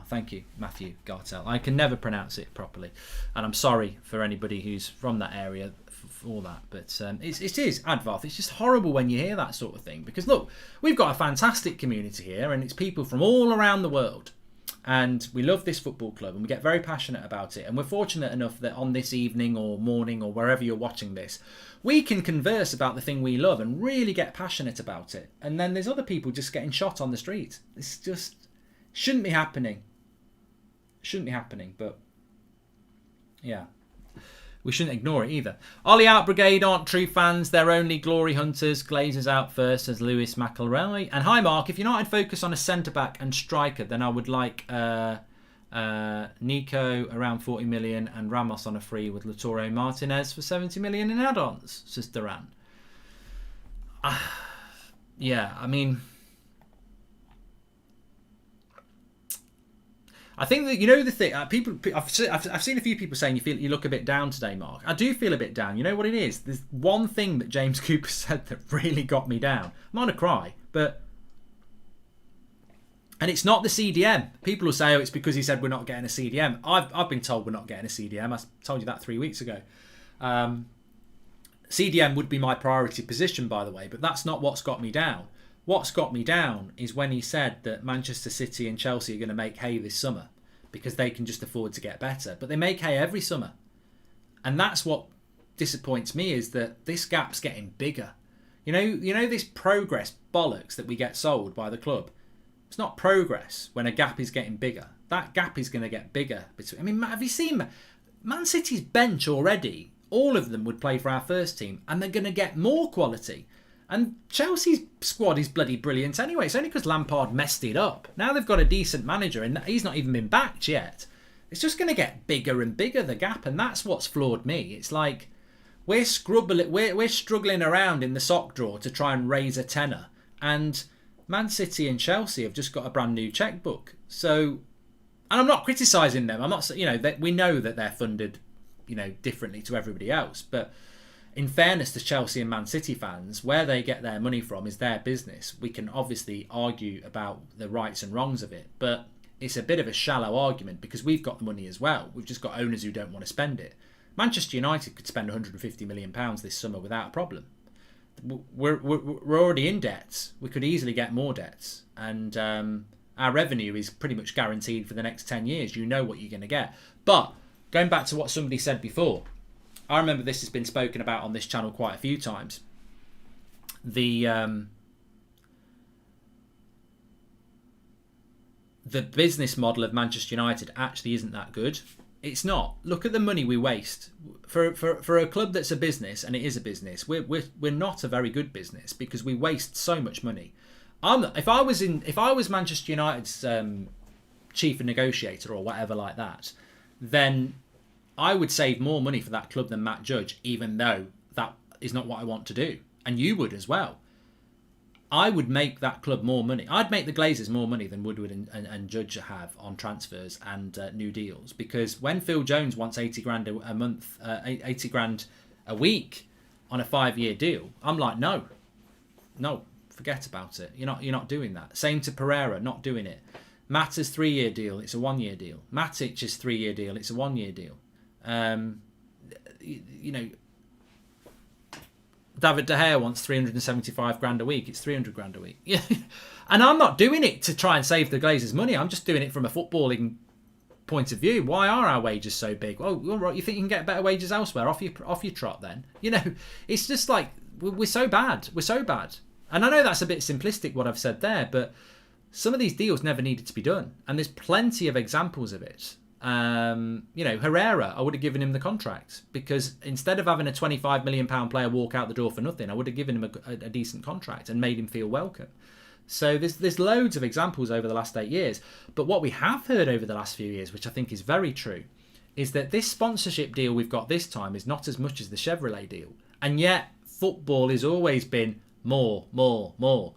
thank you, Matthew Gartell. I can never pronounce it properly, and I'm sorry for anybody who's from that area for that. But it is Advarth. It's just horrible when you hear that sort of thing, because look, we've got a fantastic community here, and it's people from all around the world, and we love this football club, and we get very passionate about it. And we're fortunate enough that on this evening or morning or wherever you're watching this, we can converse about the thing we love and really get passionate about it. And then there's other people just getting shot on the street. It's just shouldn't be happening. Shouldn't be happening, but yeah. We shouldn't ignore it either. Ollie Out Brigade aren't true fans. They're only glory hunters. Glazers out first, as Lewis McElroy. And hi, Mark. If United focus on a centre-back and striker, then I would like Nico around 40 million and Ramos on a free with Lautaro Martinez for 70 million in add-ons, says Duran. Yeah, I mean... I think that, the thing, people. I've seen a few people saying you look a bit down today, Mark. I do feel a bit down. You know what it is? There's one thing that James Cooper said that really got me down. I'm not going to cry, and it's not the CDM. People will say, it's because he said we're not getting a CDM. I've been told we're not getting a CDM. I told you that 3 weeks ago. CDM would be my priority position, by the way, but that's not what's got me down. What's got me down is when he said that Manchester City and Chelsea are going to make hay this summer because they can just afford to get better. But they make hay every summer. And that's what disappoints me, is that this gap's getting bigger. You know this progress bollocks that we get sold by the club? It's not progress when a gap is getting bigger. That gap is going to get bigger. I mean, have you seen Man City's bench already? All of them would play for our first team, and they're going to get more quality. And Chelsea's squad is bloody brilliant anyway. It's only because Lampard messed it up. Now they've got a decent manager and he's not even been backed yet. It's just going to get bigger and bigger, the gap. And that's what's floored me. It's like we're struggling around in the sock drawer to try and raise a tenner. And Man City and Chelsea have just got a brand new checkbook. So, and I'm not criticising them. I'm not, we know that they're funded, differently to everybody else. But in fairness to Chelsea and Man City fans, where they get their money from is their business. We can obviously argue about the rights and wrongs of it, but it's a bit of a shallow argument because we've got the money as well. We've just got owners who don't want to spend it. Manchester United could spend £150 million this summer without a problem. We're already in debts. We could easily get more debts. And our revenue is pretty much guaranteed for the next 10 years. You know what you're going to get. But going back to what somebody said before, I remember this has been spoken about on this channel quite a few times. The business model of Manchester United actually isn't that good. It's not. Look at the money we waste for a club that's a business, and it is a business. We're not a very good business because we waste so much money. If I was Manchester United's chief negotiator or whatever like that, then I would save more money for that club than Matt Judge, even though that is not what I want to do. And you would as well. I would make that club more money. I'd make the Glazers more money than Woodward and Judge have on transfers and new deals. Because when Phil Jones wants 80 grand a month, 80 grand a week on a 5-year deal, I'm like, no, forget about it. You're not doing that. Same to Pereira, not doing it. Mata's 3-year deal, it's a 1-year deal. Matic's 3-year deal, it's a 1-year deal. David De Gea wants 375 grand a week. It's 300 grand a week. Yeah, and I'm not doing it to try and save the Glazers money. I'm just doing it from a footballing point of view. Why are our wages so big? Oh, all right, you think you can get better wages elsewhere? Off your trot then. It's just like we're so bad. We're so bad. And I know that's a bit simplistic what I've said there, but some of these deals never needed to be done, and there's plenty of examples of it. Herrera, I would have given him the contract because instead of having a £25 million player walk out the door for nothing, I would have given him a decent contract and made him feel welcome. So there's loads of examples over the last 8 years. But what we have heard over the last few years, which I think is very true, is that this sponsorship deal we've got this time is not as much as the Chevrolet deal. And yet football has always been more.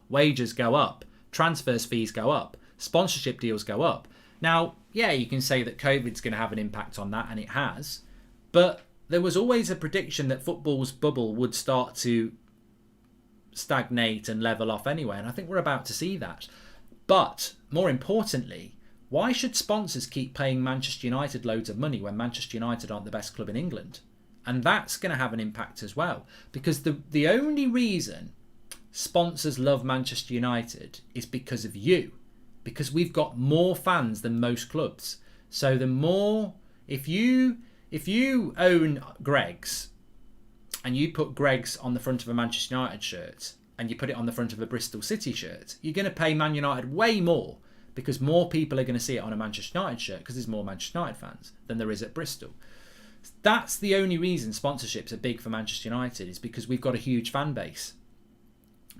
Wages go up, transfers fees go up, sponsorship deals go up. Now, yeah, you can say that COVID's going to have an impact on that, and it has. But there was always a prediction that football's bubble would start to stagnate and level off anyway, and I think we're about to see that. But, more importantly, why should sponsors keep paying Manchester United loads of money when Manchester United aren't the best club in England? And that's going to have an impact as well. Because the only reason sponsors love Manchester United is because of you. Because we've got more fans than most clubs. So the more, if you own Greggs and you put Greggs on the front of a Manchester United shirt and you put it on the front of a Bristol City shirt, you're going to pay Man United way more because more people are going to see it on a Manchester United shirt because there's more Manchester United fans than there is at Bristol. That's the only reason sponsorships are big for Manchester United, is because we've got a huge fan base.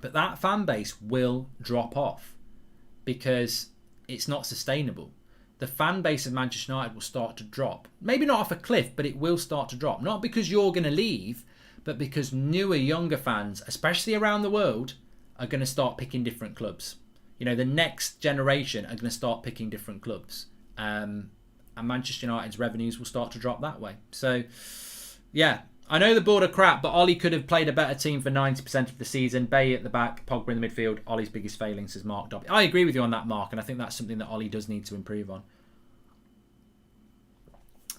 But that fan base will drop off because it's not sustainable. The fan base of Manchester United will start to drop. Maybe not off a cliff, but it will start to drop. Not because you're going to leave, but because newer, younger fans, especially around the world, are going to start picking different clubs. The next generation are going to start picking different clubs. And Manchester United's revenues will start to drop that way. So, yeah. I know the board are crap, but Ollie could have played a better team for 90% of the season. Bay at the back, Pogba in the midfield. Ollie's biggest failings, says Mark Dobby. I agree with you on that, Mark, and I think that's something that Ollie does need to improve on.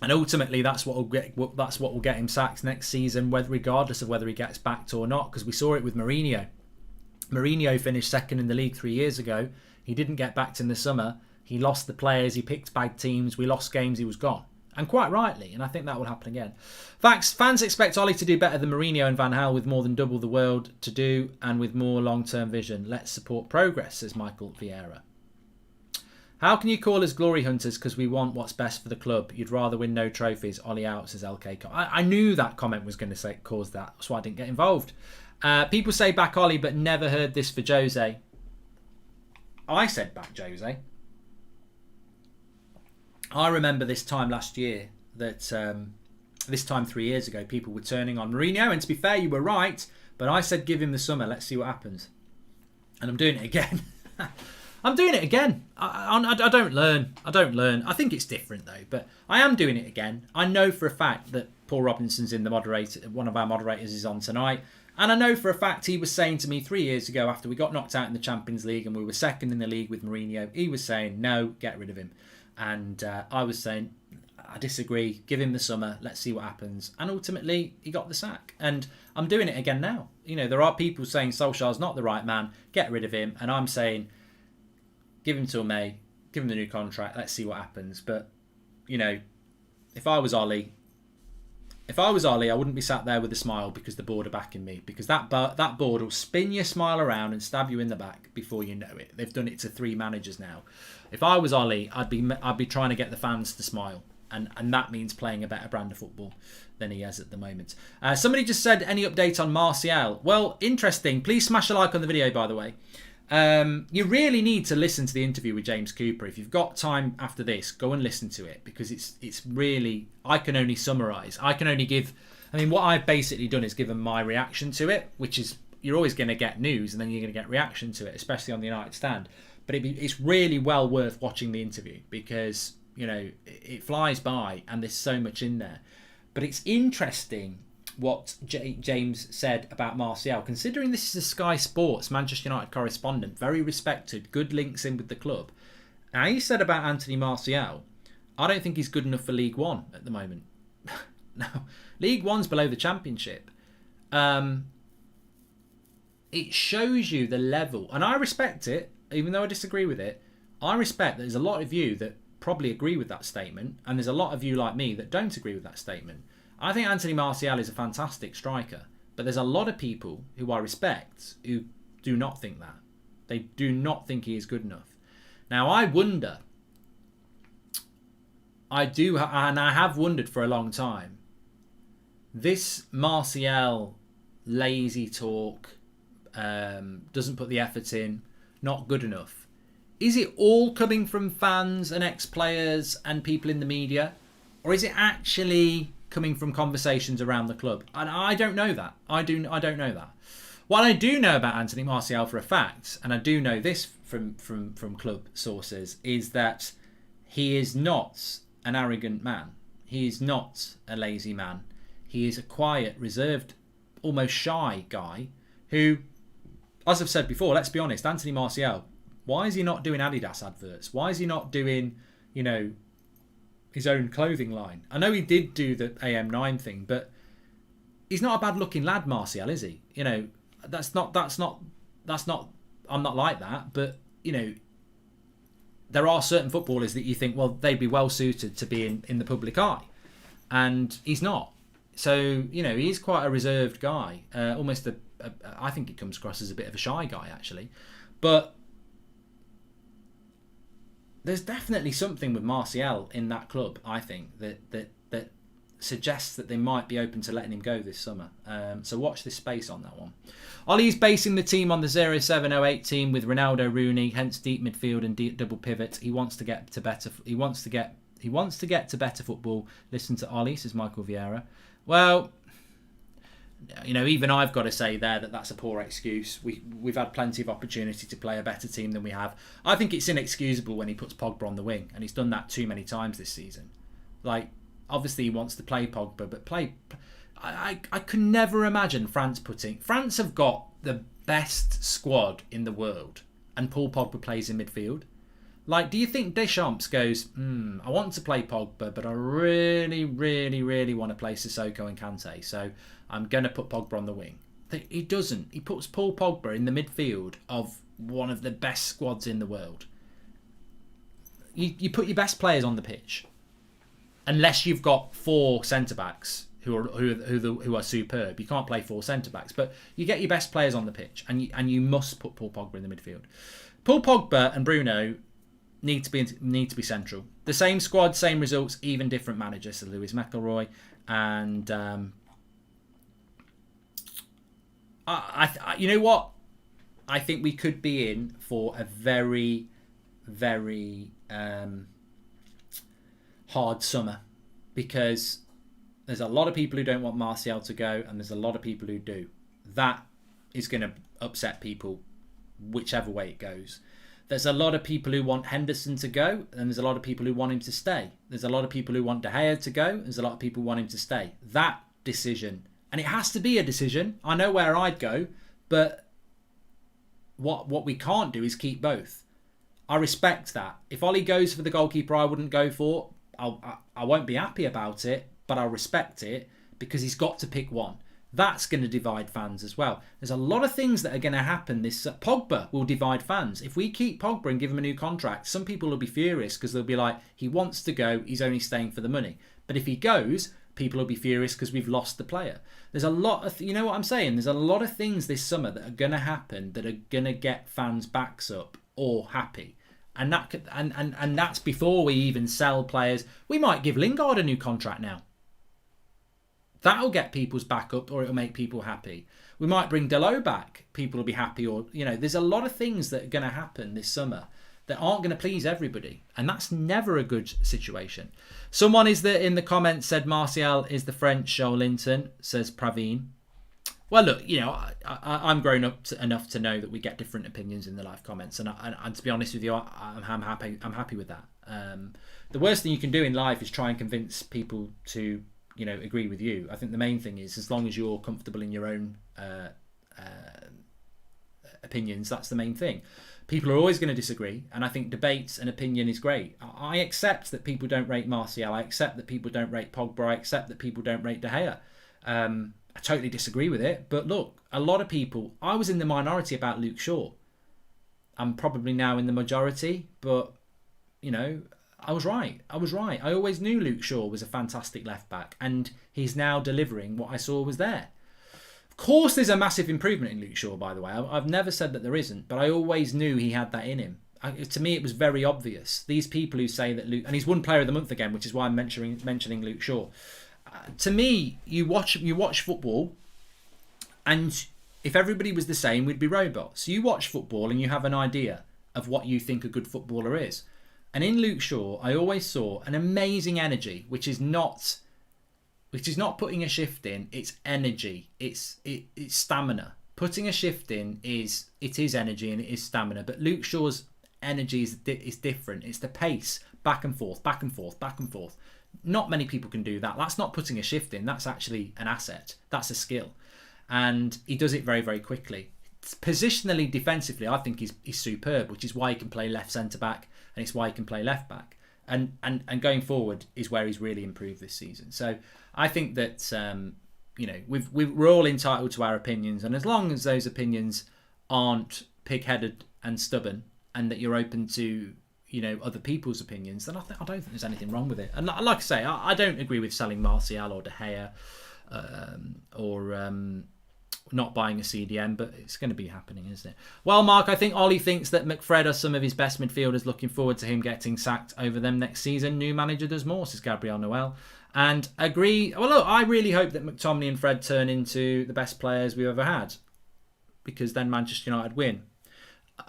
And ultimately, that's what will get him sacked next season, regardless of whether he gets backed or not. Because we saw it with Mourinho. Mourinho finished second in the league 3 years ago. He didn't get backed in the summer. He lost the players. He picked bad teams. We lost games. He was gone. And quite rightly, and I think that will happen again. Fans expect Ollie to do better than Mourinho and Van Gaal with more than double the world to do and with more long-term vision. Let's support progress, says Michael Vieira. How can you call us glory hunters because we want what's best for the club? You'd rather win no trophies. Ollie out, says LK. I knew that comment was going to cause that. That's why I didn't get involved. People say back Ollie, but never heard this for Jose. I said back Jose. I remember this time last year that this time 3 years ago, people were turning on Mourinho, and to be fair, you were right. But I said give him the summer. Let's see what happens. And I'm doing it again. I'm doing it again. I don't learn. I think it's different though, but I am doing it again. I know for a fact that Paul Robinson's in the moderator. One of our moderators is on tonight. And I know for a fact he was saying to me 3 years ago after we got knocked out in the Champions League and we were second in the league with Mourinho, he was saying, no, get rid of him. And I was saying, I disagree, give him the summer, let's see what happens. And ultimately, he got the sack. And I'm doing it again now. You know, there are people saying Solskjaer's not the right man, get rid of him. And I'm saying, give him till May, give him the new contract, let's see what happens. But, you know, if I was Ollie, I wouldn't be sat there with a smile because the board are backing me. Because that board will spin your smile around and stab you in the back before you know it. They've done it to 3 managers now. If I was Ollie, I'd be trying to get the fans to smile. And that means playing a better brand of football than he has at the moment. Somebody just said, any update on Martial? Well, interesting. Please smash a like on the video, by the way. You really need to listen to the interview with James Cooper. If you've got time after this, go and listen to it, because it's really, I can only summarise. I can only give, I mean, what I've basically done is given my reaction to it, which is, you're always going to get news and then you're going to get reaction to it, especially on the United stand. But it's really well worth watching the interview because, you know, it flies by and there's so much in there. But it's interesting what James said about Martial, considering this is a Sky Sports Manchester United correspondent, very respected, good links in with the club. Now, he said about Anthony Martial, I don't think he's good enough for League One at the moment. No, League One's below the Championship. It shows you the level, and I respect it, even though I disagree with it. I respect that there's a lot of you that probably agree with that statement, and there's a lot of you like me that don't agree with that statement. I think Anthony Martial is a fantastic striker, but there's a lot of people who I respect who do not think that. They do not think he is good enough. Now, I wonder, and I have wondered for a long time, this Martial lazy talk, doesn't put the effort in, not good enough. Is it all coming from fans and ex-players and people in the media? Or is it actually coming from conversations around the club? And I don't know that. I don't know that. What I do know about Anthony Martial for a fact, and I do know this from club sources, is that he is not an arrogant man. He is not a lazy man. He is a quiet, reserved, almost shy guy who, as I've said before, let's be honest, Anthony Martial, why is he not doing Adidas adverts? Why is he not doing, you know, his own clothing line? I know he did do the AM9 thing, but he's not a bad looking lad, Martial, is he? You know, that's not, I'm not like that, but, you know, there are certain footballers that you think, well, they'd be well suited to be in the public eye. And he's not. So, you know, he's quite a reserved guy. Almost I think he comes across as a bit of a shy guy, actually. But there's definitely something with Martial in that club, I think, that suggests that they might be open to letting him go this summer. So watch this space on that one. Ollies basing the team on the 0708 team with Ronaldo, Rooney, hence deep midfield and deep double pivot. He wants to get to better. He wants to get to better football. Listen to Ollie, says Michael Vieira. Well, you know, even I've got to say there that that's a poor excuse. We've had plenty of opportunity to play a better team than we have. I think it's inexcusable when he puts Pogba on the wing, and he's done that too many times this season. Like, obviously he wants to play Pogba, but I could never imagine France have got the best squad in the world, and Paul Pogba plays in midfield. Like, do you think Deschamps goes, I want to play Pogba, but I really, really, really want to play Sissoko and Kante, so I'm going to put Pogba on the wing? He doesn't. He puts Paul Pogba in the midfield of one of the best squads in the world. You put your best players on the pitch, unless you've got 4 centre-backs who are superb. You can't play 4 centre-backs, but you get your best players on the pitch, and you must put Paul Pogba in the midfield. Paul Pogba and Bruno need to be central. The same squad, same results, even different managers. So Lewis McElroy and You know what? I think we could be in for a very, very hard summer, because there's a lot of people who don't want Martial to go, and there's a lot of people who do. That is going to upset people whichever way it goes. There's a lot of people who want Henderson to go, and there's a lot of people who want him to stay. There's a lot of people who want De Gea to go, there's a lot of people who want him to stay. That decision, and it has to be a decision. I know where I'd go, but what we can't do is keep both. I respect that. If Ollie goes for the goalkeeper I wouldn't go for, I won't be happy about it, but I'll respect it, because he's got to pick one. That's going to divide fans as well. There's a lot of things that are going to happen. Pogba will divide fans. If we keep Pogba and give him a new contract, some people will be furious, because they'll be like, he wants to go, he's only staying for the money. But if he goes, people will be furious because we've lost the player. There's a lot of, you know what I'm saying? There's a lot of things this summer that are going to happen that are going to get fans' backs up or happy. And that could, and that's before we even sell players. We might give Lingard a new contract now. That'll get people's back up, or it'll make people happy. We might bring Delo back. People will be happy, or, you know, there's a lot of things that are going to happen this summer that aren't going to please everybody. And that's never a good situation. Someone in the comments said Martial is the French Joelinton, says Praveen. Well, look, you know, I'm grown up enough to know that we get different opinions in the live comments, and to be honest with you, I'm happy with that. The worst thing you can do in life is try and convince people to, you know, agree with you. I think the main thing is, as long as you're comfortable in your own opinions, that's the main thing. People are always going to disagree, and I think debates and opinion is great. I accept that people don't rate Martial. I accept that people don't rate Pogba. I accept that people don't rate De Gea. I totally disagree with it, but look, a lot of people, I was in the minority about Luke Shaw. I'm probably now in the majority, but, you know, I was right. I always knew Luke Shaw was a fantastic left back, and he's now delivering what I saw was there. Of course, there's a massive improvement in Luke Shaw, by the way. I've never said that there isn't, but I always knew he had that in him. To me, it was very obvious. These people who say that Luke, and he's won Player of the Month again, which is why I'm mentioning Luke Shaw. To me, you watch football, and if everybody was the same, we'd be robots. You watch football and you have an idea of what you think a good footballer is. And in Luke Shaw, I always saw an amazing energy, which is not putting a shift in. It's energy. It's stamina. Putting a shift in is energy and it is stamina. But Luke Shaw's energy is different. It's the pace, back and forth, back and forth, back and forth. Not many people can do that. That's not putting a shift in. That's actually an asset. That's a skill. And he does it very, very quickly. Positionally, defensively, I think he's superb, which is why he can play left centre-back, and it's why he can play left-back. And going forward is where he's really improved this season. So I think that, you know, we're all entitled to our opinions, and as long as those opinions aren't pig-headed and stubborn, and that you're open to, you know, other people's opinions, then I don't think there's anything wrong with it. And like I say, I don't agree with selling Martial or De Gea, or not buying a CDM, but it's going to be happening, isn't it? Well, Mark, I think Ollie thinks that McFred are some of his best midfielders. Looking forward to him getting sacked over them next season. New manager does more, says Gabriel Noel. And agree. Well, look, I really hope that McTominay and Fred turn into the best players we've ever had, because then Manchester United win.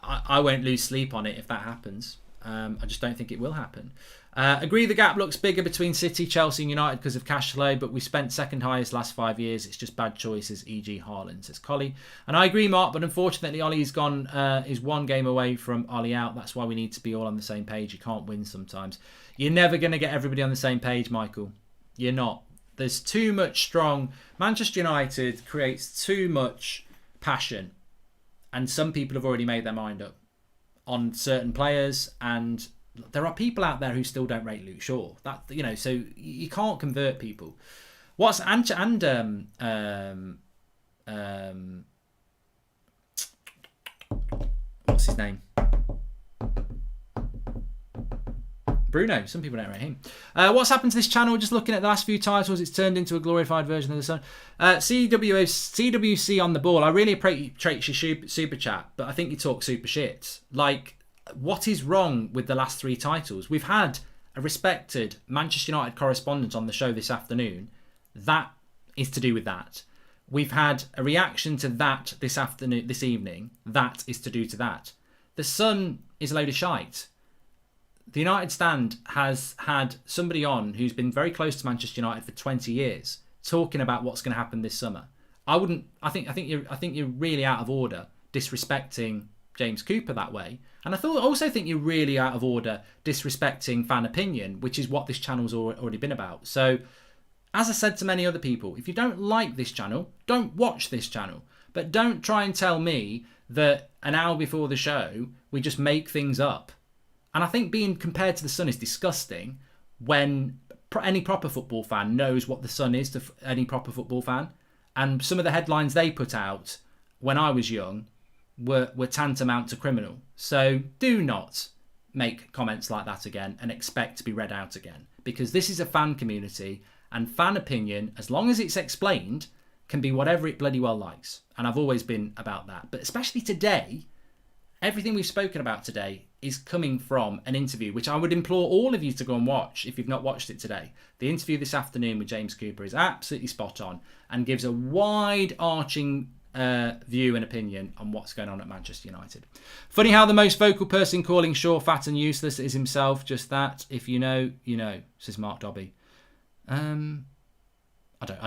I won't lose sleep on it if that happens. I just don't think it will happen. Agree the gap looks bigger between City, Chelsea and United because of cash flow, but we spent second highest last 5 years. It's just bad choices, e.g. Haaland, says Collie. And I agree, Mark, but unfortunately Ollie's gone, is one game away from Ollie out. That's why we need to be all on the same page. You can't win sometimes. You're never going to get everybody on the same page, Michael. You're not. There's too much strong... Manchester United creates too much passion, and some people have already made their mind up on certain players, and there are people out there who still don't rate Luke Shaw. That, you know, so you can't convert people. What's what's his name? Bruno. Some people don't rate him. What's happened to this channel? Just looking at the last few titles, it's turned into a glorified version of the Sun. CWC on the ball. I really appreciate your super chat, but I think you talk super shit. Like, what is wrong with the last three titles? We've had a respected Manchester United correspondent on the show this afternoon. That is to do with that. We've had a reaction to that this evening. That is to do to that. The Sun is a load of shite. The United Stand has had somebody on who's been very close to Manchester United for 20 years talking about what's going to happen this summer. I think you're really out of order disrespecting James Cooper that way. And I also think you're really out of order disrespecting fan opinion, which is what this channel's already been about. So, as I said to many other people, if you don't like this channel, don't watch this channel. But don't try and tell me that an hour before the show, we just make things up. And I think being compared to the Sun is disgusting when any proper football fan knows what the Sun is to any proper football fan. And some of the headlines they put out when I was young were tantamount to criminal. So do not make comments like that again and expect to be read out again. Because this is a fan community, and fan opinion, as long as it's explained, can be whatever it bloody well likes. And I've always been about that. But especially today, everything we've spoken about today is coming from an interview, which I would implore all of you to go and watch if you've not watched it today. The interview this afternoon with James Cooper is absolutely spot on and gives a wide-arching view and opinion on what's going on at Manchester United. Funny how the most vocal person calling Shaw fat and useless is himself. Just that. If you know, you know, says Mark Dobby. I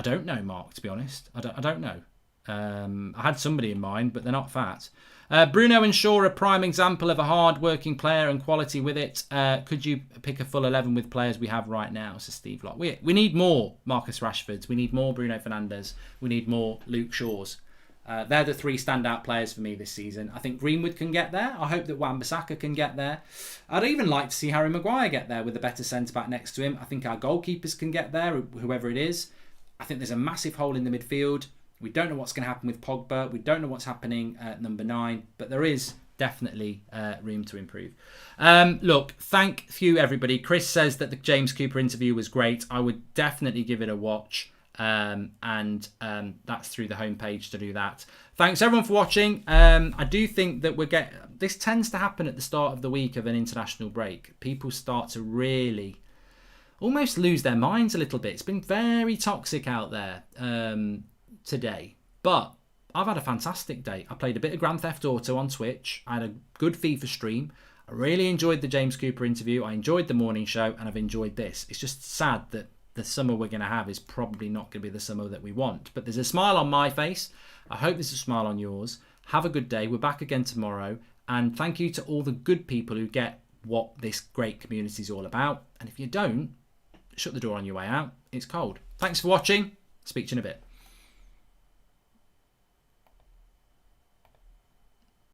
don't know, Mark, to be honest. I don't know. I had somebody in mind, but they're not fat. Bruno and Shaw are a prime example of a hard-working player and quality with it. Could you pick a full 11 with players we have right now, says Steve Locke. We need more Marcus Rashfords. We need more Bruno Fernandes. We need more Luke Shaws. They're the three standout players for me this season. I think Greenwood can get there. I hope that Wan-Bissaka can get there. I'd even like to see Harry Maguire get there with a better centre-back next to him. I think our goalkeepers can get there, whoever it is. I think there's a massive hole in the midfield. We don't know what's going to happen with Pogba. We don't know what's happening at number 9. But there is definitely room to improve. Look, thank you, everybody. Chris says that the James Cooper interview was great. I would definitely give it a watch. And that's through the homepage to do that. Thanks, everyone, for watching. I do think that this tends to happen at the start of the week of an international break. People start to really almost lose their minds a little bit. It's been very toxic out there today, but I've had a fantastic day. I played a bit of Grand Theft Auto on Twitch. I had a good FIFA stream. I really enjoyed the James Cooper interview. I enjoyed the morning show, and I've enjoyed this. It's just sad that the summer we're going to have is probably not going to be the summer that we want, but there's a smile on my face. I hope there's a smile on yours. Have a good day. We're back again tomorrow, and thank you to all the good people who get what this great community is all about. And if you don't, shut the door on your way out. It's cold. Thanks for watching. Speak to you in a bit.